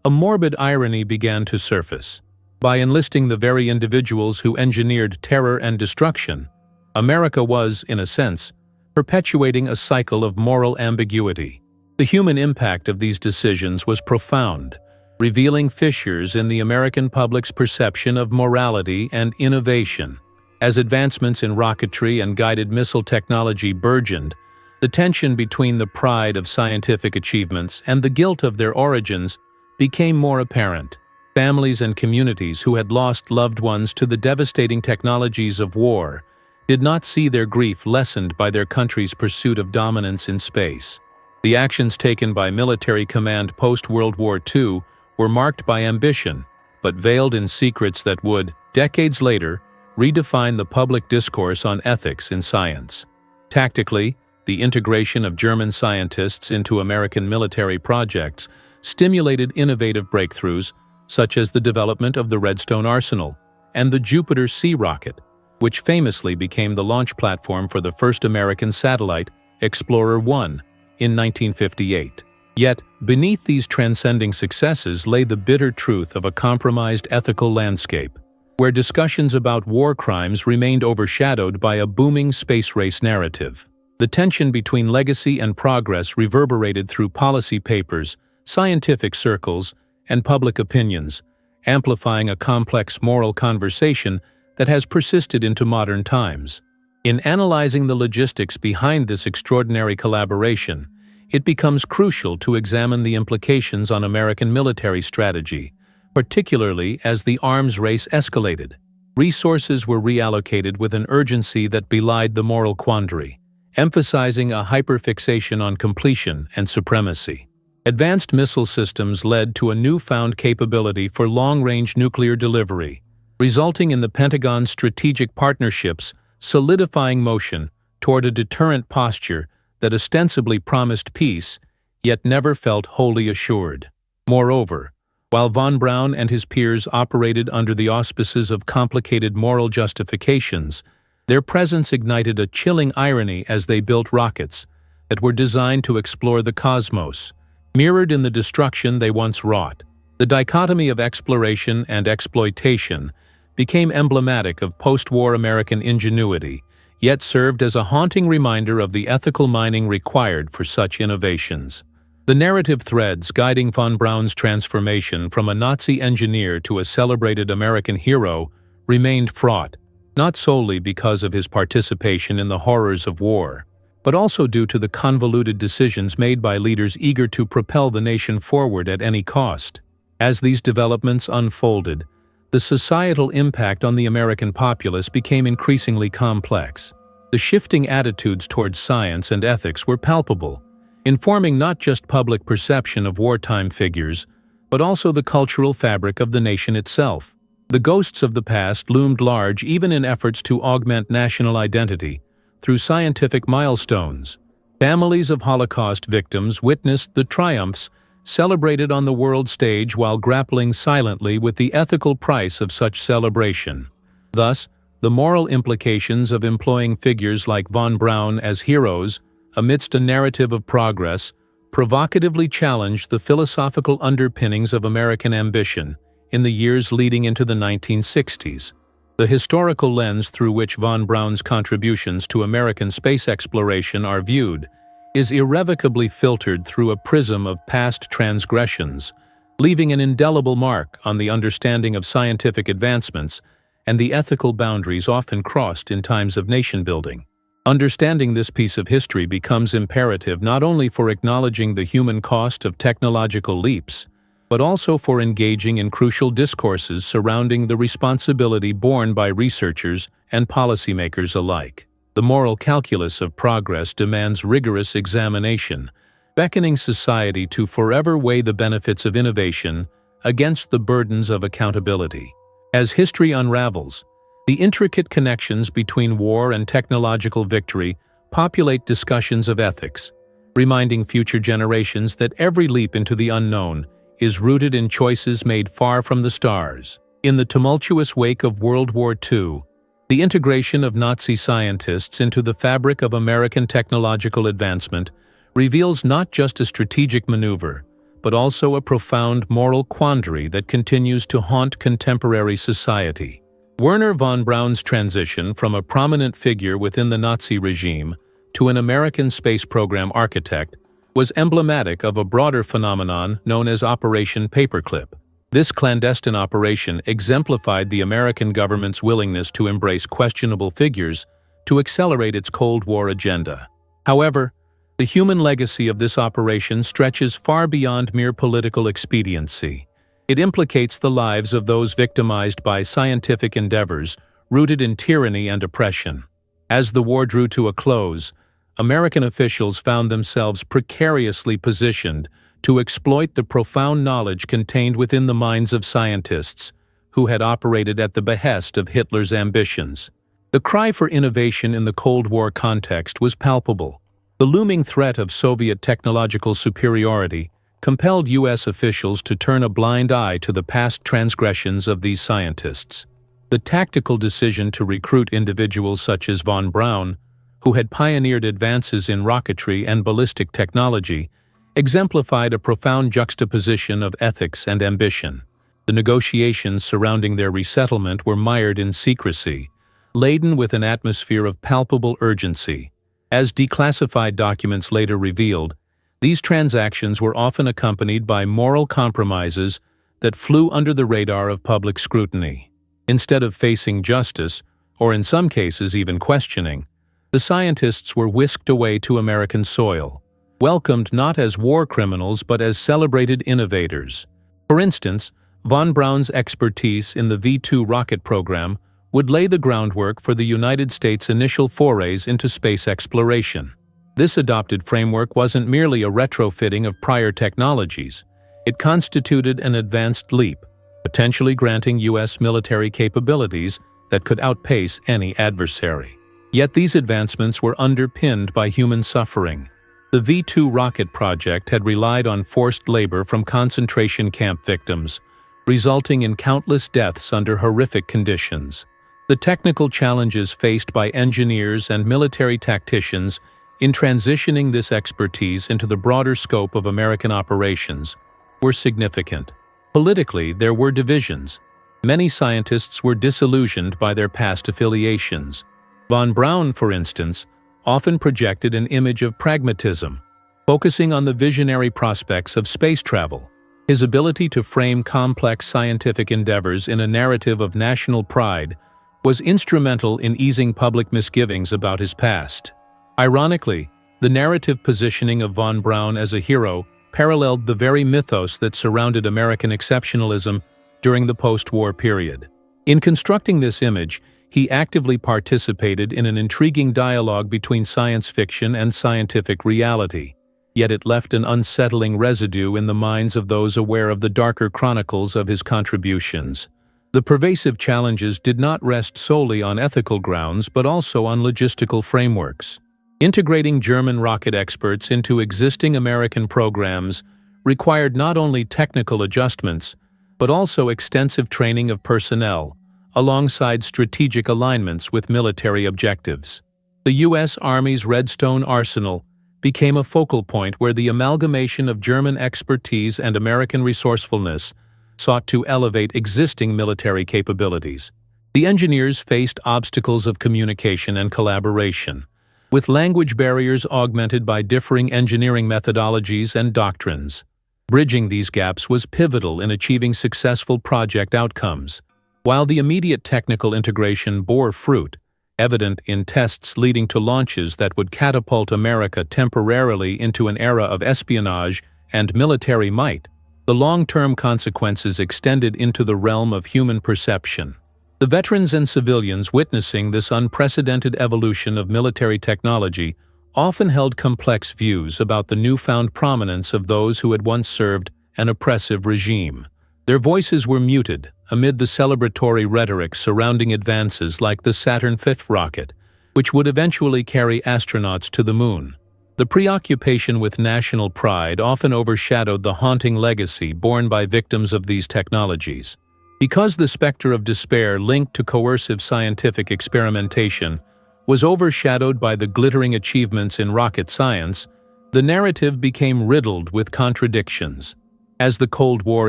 a morbid irony began to surface. By enlisting the very individuals who engineered terror and destruction, America was, in a sense, perpetuating a cycle of moral ambiguity. The human impact of these decisions was profound, revealing fissures in the American public's perception of morality and innovation. As advancements in rocketry and guided missile technology burgeoned, the tension between the pride of scientific achievements and the guilt of their origins became more apparent. Families and communities who had lost loved ones to the devastating technologies of war did not see their grief lessened by their country's pursuit of dominance in space. The actions taken by military command post-World War II were marked by ambition, but veiled in secrets that would, decades later, redefine the public discourse on ethics in science. Tactically, the integration of German scientists into American military projects stimulated innovative breakthroughs such as the development of the Redstone Arsenal and the Jupiter C rocket, which famously became the launch platform for the first American satellite, Explorer 1, in 1958. Yet, beneath these transcending successes lay the bitter truth of a compromised ethical landscape, where discussions about war crimes remained overshadowed by a booming space race narrative. The tension between legacy and progress reverberated through policy papers, scientific circles, and public opinions, amplifying a complex moral conversation that has persisted into modern times. In analyzing the logistics behind this extraordinary collaboration, it becomes crucial to examine the implications on American military strategy, particularly as the arms race escalated. Resources were reallocated with an urgency that belied the moral quandary, emphasizing a hyperfixation on completion and supremacy. Advanced missile systems led to a newfound capability for long-range nuclear delivery, resulting in the Pentagon's strategic partnerships solidifying motion toward a deterrent posture that ostensibly promised peace, yet never felt wholly assured. Moreover, while von Braun and his peers operated under the auspices of complicated moral justifications, their presence ignited a chilling irony as they built rockets that were designed to explore the cosmos, mirrored in the destruction they once wrought. The dichotomy of exploration and exploitation became emblematic of post-war American ingenuity, yet served as a haunting reminder of the ethical mining required for such innovations. The narrative threads guiding von Braun's transformation from a Nazi engineer to a celebrated American hero remained fraught, not solely because of his participation in the horrors of war, but also due to the convoluted decisions made by leaders eager to propel the nation forward at any cost. As these developments unfolded, the societal impact on the American populace became increasingly complex. The shifting attitudes towards science and ethics were palpable, informing not just public perception of wartime figures, but also the cultural fabric of the nation itself. The ghosts of the past loomed large even in efforts to augment national identity through scientific milestones. Families of Holocaust victims witnessed the triumphs celebrated on the world stage while grappling silently with the ethical price of such celebration. Thus, the moral implications of employing figures like von Braun as heroes amidst a narrative of progress provocatively challenged the philosophical underpinnings of American ambition in the years leading into the 1960s. The historical lens through which von Braun's contributions to American space exploration are viewed is irrevocably filtered through a prism of past transgressions, leaving an indelible mark on the understanding of scientific advancements and the ethical boundaries often crossed in times of nation-building. Understanding this piece of history becomes imperative not only for acknowledging the human cost of technological leaps, but also for engaging in crucial discourses surrounding the responsibility borne by researchers and policymakers alike. The moral calculus of progress demands rigorous examination, beckoning society to forever weigh the benefits of innovation against the burdens of accountability. As history unravels, the intricate connections between war and technological victory populate discussions of ethics, reminding future generations that every leap into the unknown is rooted in choices made far from the stars. In the tumultuous wake of World War II, the integration of Nazi scientists into the fabric of American technological advancement reveals not just a strategic maneuver, but also a profound moral quandary that continues to haunt contemporary society. Wernher von Braun's transition from a prominent figure within the Nazi regime to an American space program architect was emblematic of a broader phenomenon known as Operation Paperclip. This clandestine operation exemplified the American government's willingness to embrace questionable figures to accelerate its Cold War agenda. However, the human legacy of this operation stretches far beyond mere political expediency. It implicates the lives of those victimized by scientific endeavors rooted in tyranny and oppression. As the war drew to a close, American officials found themselves precariously positioned to exploit the profound knowledge contained within the minds of scientists who had operated at the behest of Hitler's ambitions. The cry for innovation in the Cold War context was palpable. The looming threat of Soviet technological superiority compelled U.S. officials to turn a blind eye to the past transgressions of these scientists. The tactical decision to recruit individuals such as von Braun, who had pioneered advances in rocketry and ballistic technology, exemplified a profound juxtaposition of ethics and ambition. The negotiations surrounding their resettlement were mired in secrecy, laden with an atmosphere of palpable urgency. As declassified documents later revealed, these transactions were often accompanied by moral compromises that flew under the radar of public scrutiny. Instead of facing justice, or in some cases even questioning, the scientists were whisked away to American soil, welcomed not as war criminals but as celebrated innovators. For instance, von Braun's expertise in the V-2 rocket program would lay the groundwork for the United States' initial forays into space exploration. This adopted framework wasn't merely a retrofitting of prior technologies. It constituted an advanced leap, potentially granting U.S. military capabilities that could outpace any adversary. Yet these advancements were underpinned by human suffering. The V-2 rocket project had relied on forced labor from concentration camp victims, resulting in countless deaths under horrific conditions. The technical challenges faced by engineers and military tacticians in transitioning this expertise into the broader scope of American operations were significant. Politically, there were divisions. Many scientists were disillusioned by their past affiliations. Von Braun, for instance, often projected an image of pragmatism, focusing on the visionary prospects of space travel. His ability to frame complex scientific endeavors in a narrative of national pride was instrumental in easing public misgivings about his past. Ironically, the narrative positioning of von Braun as a hero paralleled the very mythos that surrounded American exceptionalism during the post-war period. In constructing this image, he actively participated in an intriguing dialogue between science fiction and scientific reality, yet it left an unsettling residue in the minds of those aware of the darker chronicles of his contributions. The pervasive challenges did not rest solely on ethical grounds but also on logistical frameworks. Integrating German rocket experts into existing American programs required not only technical adjustments, but also extensive training of personnel, alongside strategic alignments with military objectives. The U.S. Army's Redstone Arsenal became a focal point where the amalgamation of German expertise and American resourcefulness sought to elevate existing military capabilities. The engineers faced obstacles of communication and collaboration, with language barriers augmented by differing engineering methodologies and doctrines. Bridging these gaps was pivotal in achieving successful project outcomes. While the immediate technical integration bore fruit, evident in tests leading to launches that would catapult America temporarily into an era of espionage and military might, the long-term consequences extended into the realm of human perception. The veterans and civilians witnessing this unprecedented evolution of military technology often held complex views about the newfound prominence of those who had once served an oppressive regime. Their voices were muted amid the celebratory rhetoric surrounding advances like the Saturn V rocket, which would eventually carry astronauts to the moon. The preoccupation with national pride often overshadowed the haunting legacy borne by victims of these technologies. Because the specter of despair linked to coercive scientific experimentation was overshadowed by the glittering achievements in rocket science, the narrative became riddled with contradictions. As the Cold War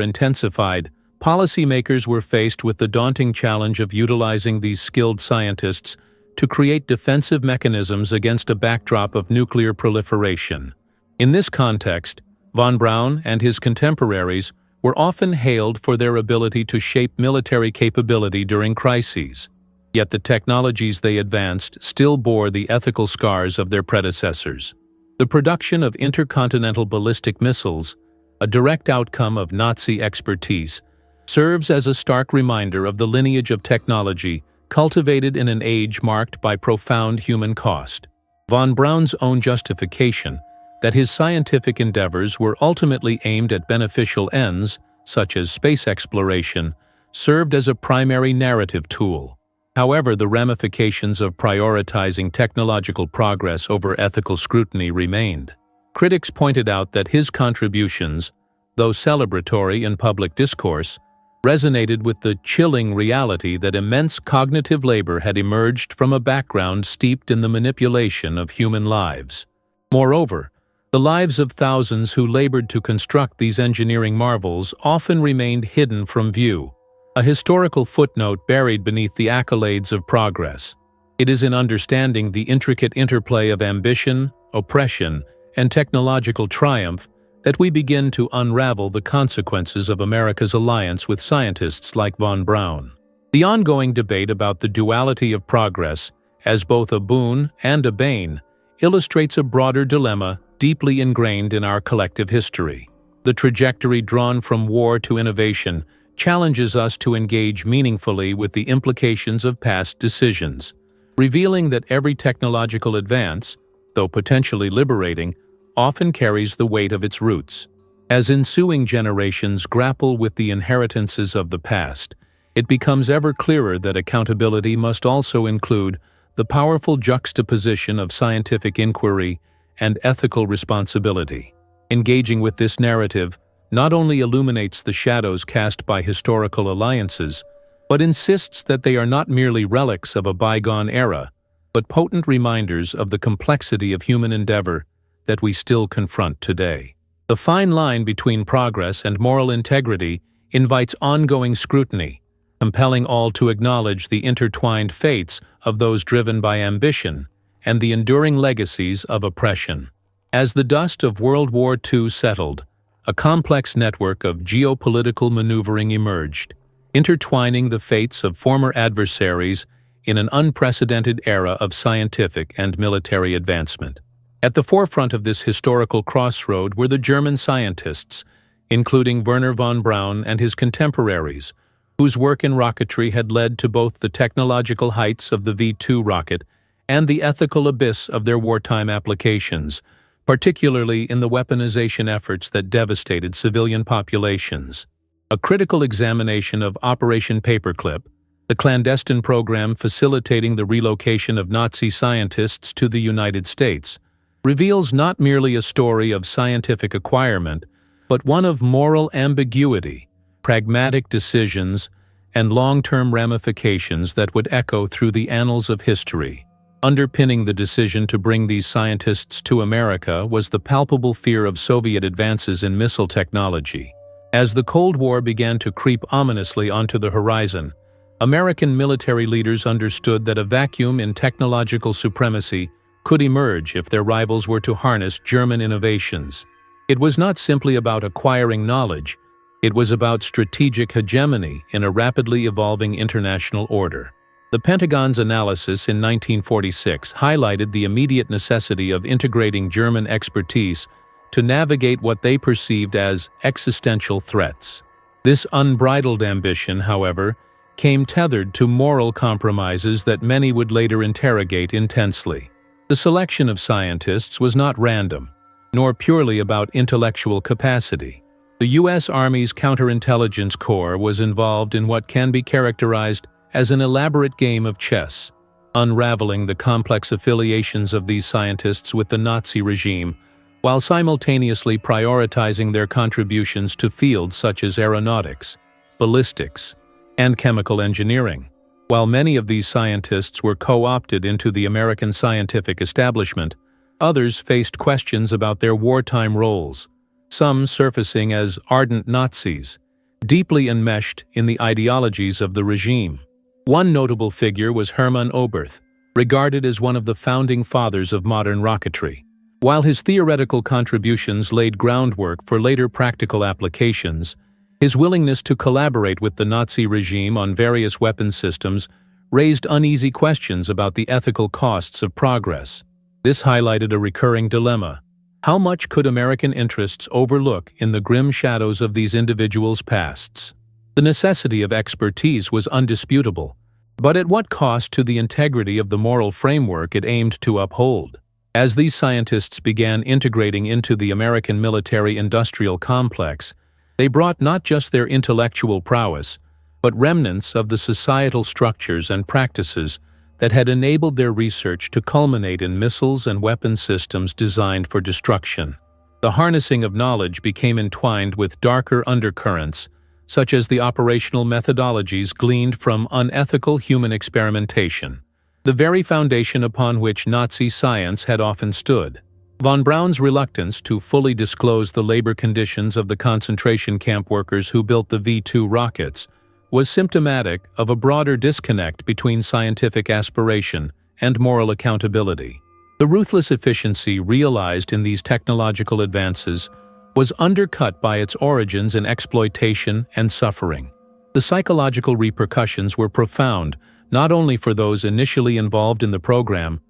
intensified, policymakers were faced with the daunting challenge of utilizing these skilled scientists to create defensive mechanisms against a backdrop of nuclear proliferation. In this context, von Braun and his contemporaries were often hailed for their ability to shape military capability during crises. Yet the technologies they advanced still bore the ethical scars of their predecessors. The production of intercontinental ballistic missiles, a direct outcome of Nazi expertise, serves as a stark reminder of the lineage of technology cultivated in an age marked by profound human cost. Von Braun's own justification that his scientific endeavors were ultimately aimed at beneficial ends, such as space exploration, served as a primary narrative tool. However, the ramifications of prioritizing technological progress over ethical scrutiny remained. Critics pointed out that his contributions, though celebratory in public discourse, resonated with the chilling reality that immense cognitive labor had emerged from a background steeped in the manipulation of human lives. Moreover, the lives of thousands who labored to construct these engineering marvels often remained hidden from view, a historical footnote buried beneath the accolades of progress. It is in understanding the intricate interplay of ambition, oppression, and technological triumph that we begin to unravel the consequences of America's alliance with scientists like von Braun. The ongoing debate about the duality of progress, as both a boon and a bane, illustrates a broader dilemma deeply ingrained in our collective history. The trajectory drawn from war to innovation challenges us to engage meaningfully with the implications of past decisions, revealing that every technological advance, though potentially liberating, often carries the weight of its roots. As ensuing generations grapple with the inheritances of the past, it becomes ever clearer that accountability must also include the powerful juxtaposition of scientific inquiry and ethical responsibility. Engaging with this narrative not only illuminates the shadows cast by historical alliances, but insists that they are not merely relics of a bygone era, but potent reminders of the complexity of human endeavor that we still confront today. The fine line between progress and moral integrity invites ongoing scrutiny, compelling all to acknowledge the intertwined fates of those driven by ambition and the enduring legacies of oppression. As the dust of World War II settled, a complex network of geopolitical maneuvering emerged, intertwining the fates of former adversaries in an unprecedented era of scientific and military advancement. At the forefront of this historical crossroad were the German scientists, including Wernher von Braun and his contemporaries, whose work in rocketry had led to both the technological heights of the V-2 rocket and the ethical abyss of their wartime applications, particularly in the weaponization efforts that devastated civilian populations. A critical examination of Operation Paperclip, the clandestine program facilitating the relocation of Nazi scientists to the United States, reveals not merely a story of scientific acquirement, but one of moral ambiguity, pragmatic decisions, and long-term ramifications that would echo through the annals of history. Underpinning the decision to bring these scientists to America was the palpable fear of Soviet advances in missile technology. As the Cold War began to creep ominously onto the horizon, American military leaders understood that a vacuum in technological supremacy could emerge if their rivals were to harness German innovations. It was not simply about acquiring knowledge, it was about strategic hegemony in a rapidly evolving international order. The Pentagon's analysis in 1946 highlighted the immediate necessity of integrating German expertise to navigate what they perceived as existential threats. This unbridled ambition, however, came tethered to moral compromises that many would later interrogate intensely. The selection of scientists was not random, nor purely about intellectual capacity. The U.S. Army's Counterintelligence Corps was involved in what can be characterized as an elaborate game of chess, unraveling the complex affiliations of these scientists with the Nazi regime, while simultaneously prioritizing their contributions to fields such as aeronautics, ballistics, and chemical engineering. While many of these scientists were co-opted into the American scientific establishment, others faced questions about their wartime roles, some surfacing as ardent Nazis, deeply enmeshed in the ideologies of the regime. One notable figure was Hermann Oberth, regarded as one of the founding fathers of modern rocketry. While his theoretical contributions laid groundwork for later practical applications, his willingness to collaborate with the Nazi regime on various weapons systems raised uneasy questions about the ethical costs of progress. This highlighted a recurring dilemma. How much could American interests overlook in the grim shadows of these individuals' pasts? The necessity of expertise was undisputable, but at what cost to the integrity of the moral framework it aimed to uphold? As these scientists began integrating into the American military-industrial complex, they brought not just their intellectual prowess, but remnants of the societal structures and practices that had enabled their research to culminate in missiles and weapon systems designed for destruction. The harnessing of knowledge became entwined with darker undercurrents, such as the operational methodologies gleaned from unethical human experimentation, the very foundation upon which Nazi science had often stood. Von Braun's reluctance to fully disclose the labor conditions of the concentration camp workers who built the V-2 rockets was symptomatic of a broader disconnect between scientific aspiration and moral accountability. The ruthless efficiency realized in these technological advances was undercut by its origins in exploitation and suffering. The psychological repercussions were profound, not only for those initially involved in the program,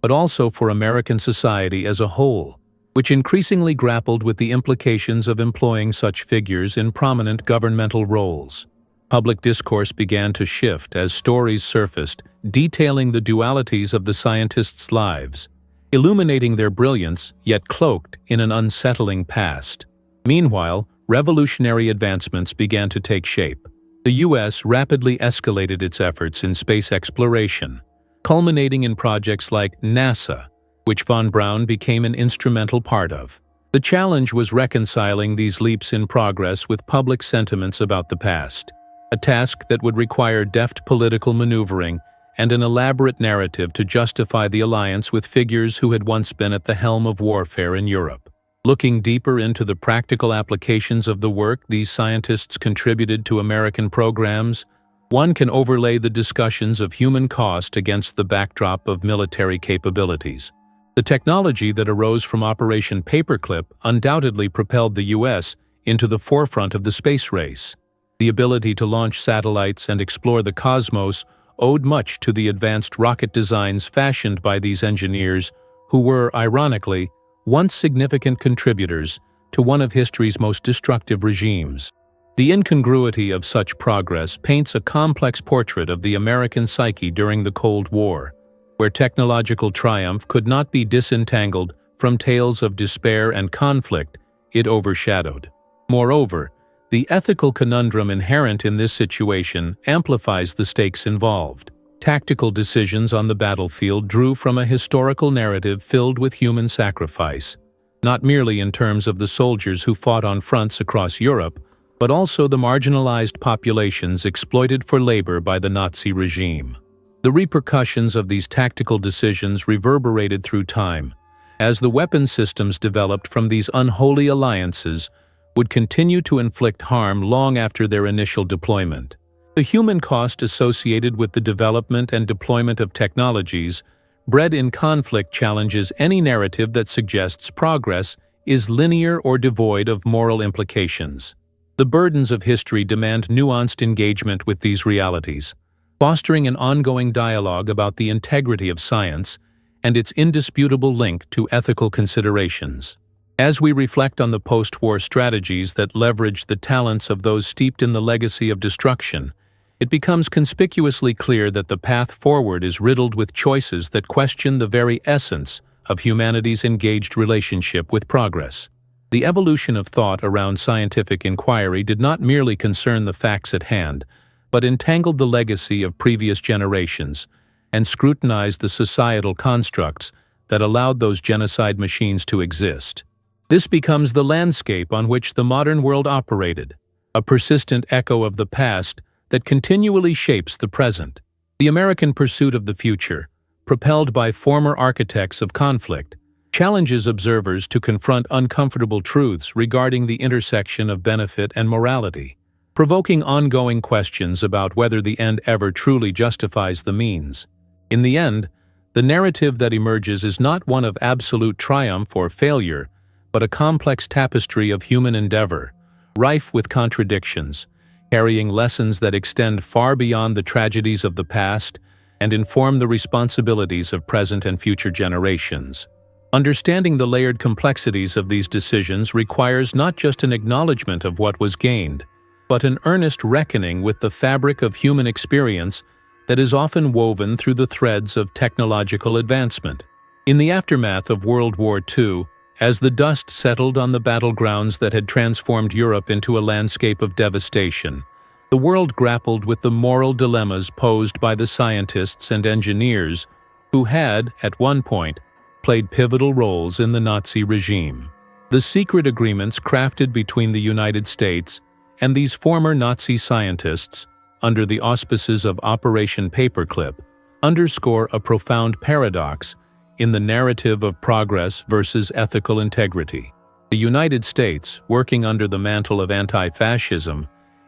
but also for American society as a whole, which increasingly grappled with the implications of employing such figures in prominent governmental roles. Public discourse began to shift as stories surfaced detailing the dualities of the scientists' lives, illuminating their brilliance yet cloaked in an unsettling past. Meanwhile, revolutionary advancements began to take shape. The U.S. rapidly escalated its efforts in space exploration, culminating in projects like NASA, which von Braun became an instrumental part of. The challenge was reconciling these leaps in progress with public sentiments about the past, a task that would require deft political maneuvering and an elaborate narrative to justify the alliance with figures who had once been at the helm of warfare in Europe. Looking deeper into the practical applications of the work these scientists contributed to American programs, one can overlay the discussions of human cost against the backdrop of military capabilities. The technology that arose from Operation Paperclip undoubtedly propelled the U.S. into the forefront of the space race. The ability to launch satellites and explore the cosmos owed much to the advanced rocket designs fashioned by these engineers who were, ironically, once significant contributors to one of history's most destructive regimes. The incongruity of such progress paints a complex portrait of the American psyche during the Cold War, where technological triumph could not be disentangled from tales of despair and conflict it overshadowed. Moreover, the ethical conundrum inherent in this situation amplifies the stakes involved. Tactical decisions on the battlefield drew from a historical narrative filled with human sacrifice, not merely in terms of the soldiers who fought on fronts across Europe, but also the marginalized populations exploited for labor by the Nazi regime. The repercussions of these tactical decisions reverberated through time, as the weapon systems developed from these unholy alliances would continue to inflict harm long after their initial deployment. The human cost associated with the development and deployment of technologies bred in conflict challenges any narrative that suggests progress is linear or devoid of moral implications. The burdens of history demand nuanced engagement with these realities, fostering an ongoing dialogue about the integrity of science and its indisputable link to ethical considerations. As we reflect on the post-war strategies that leverage the talents of those steeped in the legacy of destruction, it becomes conspicuously clear that the path forward is riddled with choices that question the very essence of humanity's engaged relationship with progress. The evolution of thought around scientific inquiry did not merely concern the facts at hand, but entangled the legacy of previous generations and scrutinized the societal constructs that allowed those genocide machines to exist. This becomes the landscape on which the modern world operated, a persistent echo of the past that continually shapes the present. The American pursuit of the future, propelled by former architects of conflict, challenges observers to confront uncomfortable truths regarding the intersection of benefit and morality, provoking ongoing questions about whether the end ever truly justifies the means. In the end, the narrative that emerges is not one of absolute triumph or failure, but a complex tapestry of human endeavor, rife with contradictions, carrying lessons that extend far beyond the tragedies of the past and inform the responsibilities of present and future generations. Understanding the layered complexities of these decisions requires not just an acknowledgement of what was gained, but an earnest reckoning with the fabric of human experience that is often woven through the threads of technological advancement. In the aftermath of World War II, as the dust settled on the battlegrounds that had transformed Europe into a landscape of devastation, the world grappled with the moral dilemmas posed by the scientists and engineers who had, at one point, played pivotal roles in the Nazi regime. The secret agreements crafted between the United States and these former Nazi scientists, under the auspices of Operation Paperclip, underscore a profound paradox in the narrative of progress versus ethical integrity. The United States, working under the mantle of anti-fascism,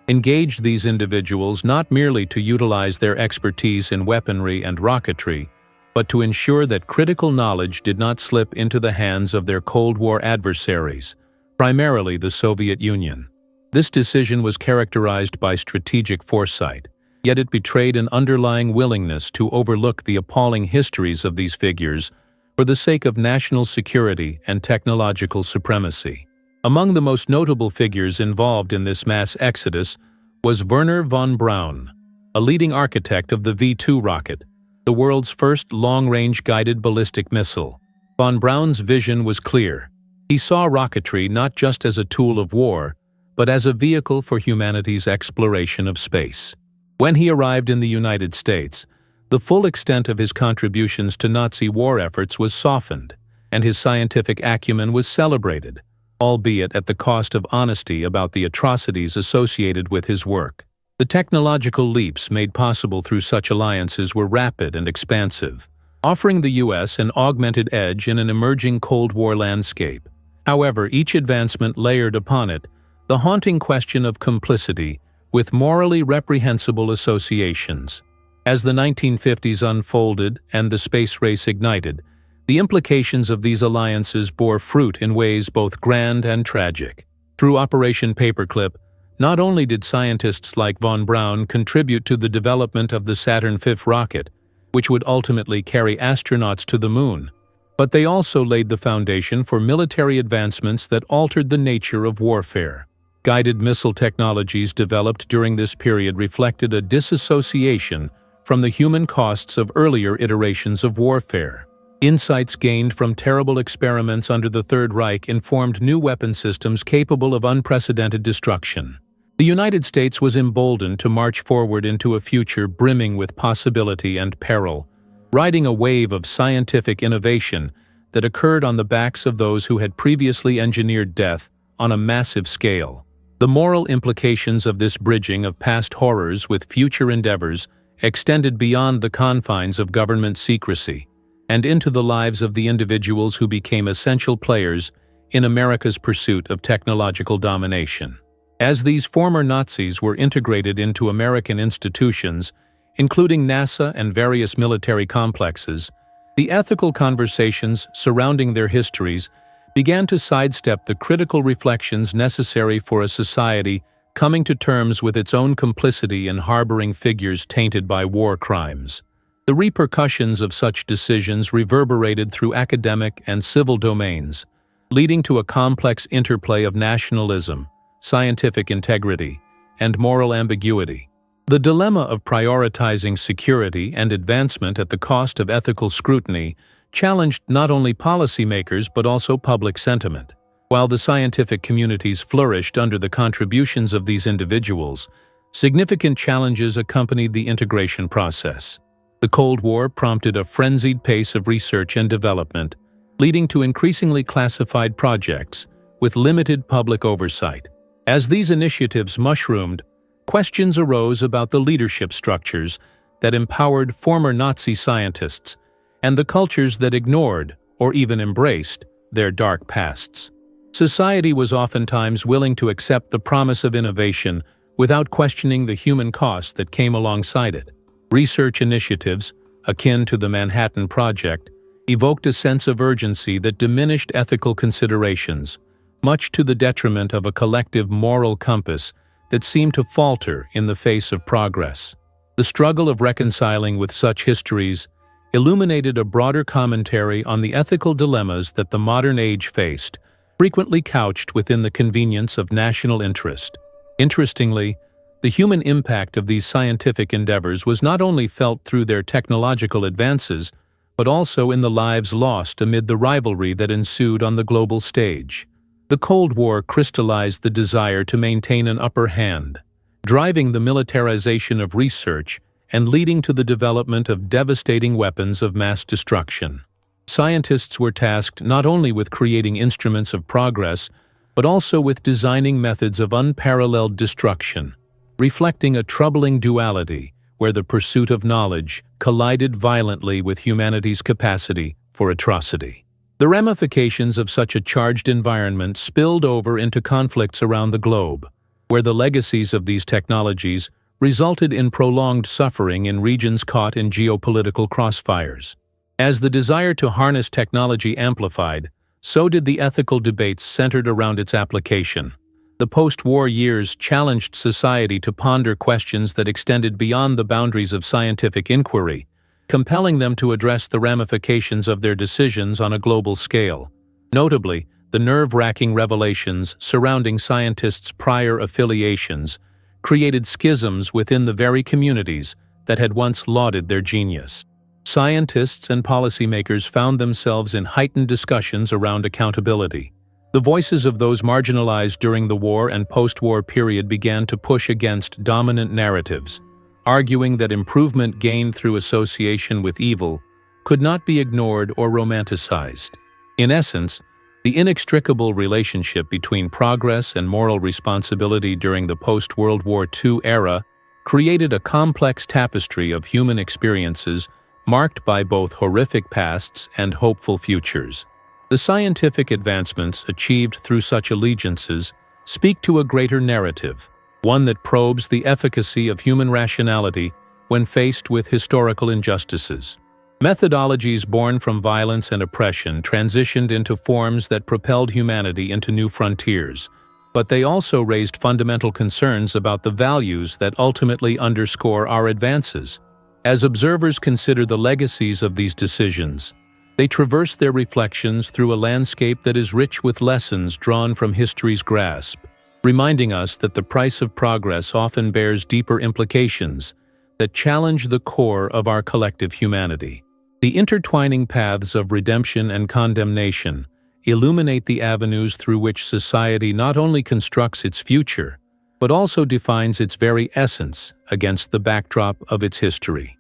engaged these individuals not merely to utilize their expertise in weaponry and rocketry, but to ensure that critical knowledge did not slip into the hands of their Cold War adversaries, primarily the Soviet Union. This decision was characterized by strategic foresight, yet it betrayed an underlying willingness to overlook the appalling histories of these figures for the sake of national security and technological supremacy. Among the most notable figures involved in this mass exodus was Wernher von Braun, a leading architect of the V-2 rocket, the world's first long-range guided ballistic missile. Von Braun's vision was clear. He saw rocketry not just as a tool of war, but as a vehicle for humanity's exploration of space. When he arrived in the United States, the full extent of his contributions to Nazi war efforts was softened, and his scientific acumen was celebrated, albeit at the cost of honesty about the atrocities associated with his work. The technological leaps made possible through such alliances were rapid and expansive, offering the U.S. an augmented edge in an emerging Cold War landscape. However, each advancement layered upon it the haunting question of complicity with morally reprehensible associations. As the 1950s unfolded and the space race ignited, the implications of these alliances bore fruit in ways both grand and tragic. Through Operation Paperclip, not only did scientists like von Braun contribute to the development of the Saturn V rocket, which would ultimately carry astronauts to the moon, But they also laid the foundation for military advancements that altered the nature of warfare. Guided missile technologies developed during this period reflected a disassociation from the human costs of earlier iterations of warfare. Insights gained from terrible experiments under the Third Reich informed new weapon systems capable of unprecedented destruction. The United States was emboldened to march forward into a future brimming with possibility and peril, riding a wave of scientific innovation that occurred on the backs of those who had previously engineered death on a massive scale. The moral implications of this bridging of past horrors with future endeavors extended beyond the confines of government secrecy and into the lives of the individuals who became essential players in America's pursuit of technological domination. As these former Nazis were integrated into American institutions, including NASA and various military complexes, the ethical conversations surrounding their histories began to sidestep the critical reflections necessary for a society coming to terms with its own complicity in harboring figures tainted by war crimes. The repercussions of such decisions reverberated through academic and civil domains, leading to a complex interplay of nationalism, scientific integrity, and moral ambiguity. The dilemma of prioritizing security and advancement at the cost of ethical scrutiny challenged not only policymakers but also public sentiment. While the scientific communities flourished under the contributions of these individuals, significant challenges accompanied the integration process. The Cold War prompted a frenzied pace of research and development, leading to increasingly classified projects with limited public oversight. As these initiatives mushroomed, questions arose about the leadership structures that empowered former Nazi scientists and the cultures that ignored, or even embraced, their dark pasts. Society was oftentimes willing to accept the promise of innovation without questioning the human cost that came alongside it. Research initiatives, akin to the Manhattan Project, evoked a sense of urgency that diminished ethical considerations, much to the detriment of a collective moral compass that seemed to falter in the face of progress. The struggle of reconciling with such histories illuminated a broader commentary on the ethical dilemmas that the modern age faced, frequently couched within the convenience of national interest. Interestingly, the human impact of these scientific endeavors was not only felt through their technological advances, but also in the lives lost amid the rivalry that ensued on the global stage. The Cold War crystallized the desire to maintain an upper hand, driving the militarization of research and leading to the development of devastating weapons of mass destruction. Scientists were tasked not only with creating instruments of progress, but also with designing methods of unparalleled destruction, reflecting a troubling duality where the pursuit of knowledge collided violently with humanity's capacity for atrocity. The ramifications of such a charged environment spilled over into conflicts around the globe, where the legacies of these technologies resulted in prolonged suffering in regions caught in geopolitical crossfires. As the desire to harness technology amplified, so did the ethical debates centered around its application. The post-war years challenged society to ponder questions that extended beyond the boundaries of scientific inquiry, compelling them to address the ramifications of their decisions on a global scale. Notably, the nerve-wracking revelations surrounding scientists' prior affiliations created schisms within the very communities that had once lauded their genius. Scientists and policymakers found themselves in heightened discussions around accountability. The voices of those marginalized during the war and post-war period began to push against dominant narratives, arguing that improvement gained through association with evil could not be ignored or romanticized. In essence, the inextricable relationship between progress and moral responsibility during the post-World War II era created a complex tapestry of human experiences marked by both horrific pasts and hopeful futures. The scientific advancements achieved through such allegiances speak to a greater narrative, one that probes the efficacy of human rationality when faced with historical injustices. Methodologies born from violence and oppression transitioned into forms that propelled humanity into new frontiers, but they also raised fundamental concerns about the values that ultimately underscore our advances. As observers consider the legacies of these decisions, They traverse their reflections through a landscape that is rich with lessons drawn from history's grasp, reminding us that the price of progress often bears deeper implications that challenge the core of our collective humanity. The intertwining paths of redemption and condemnation illuminate the avenues through which society not only constructs its future, but also defines its very essence against the backdrop of its history.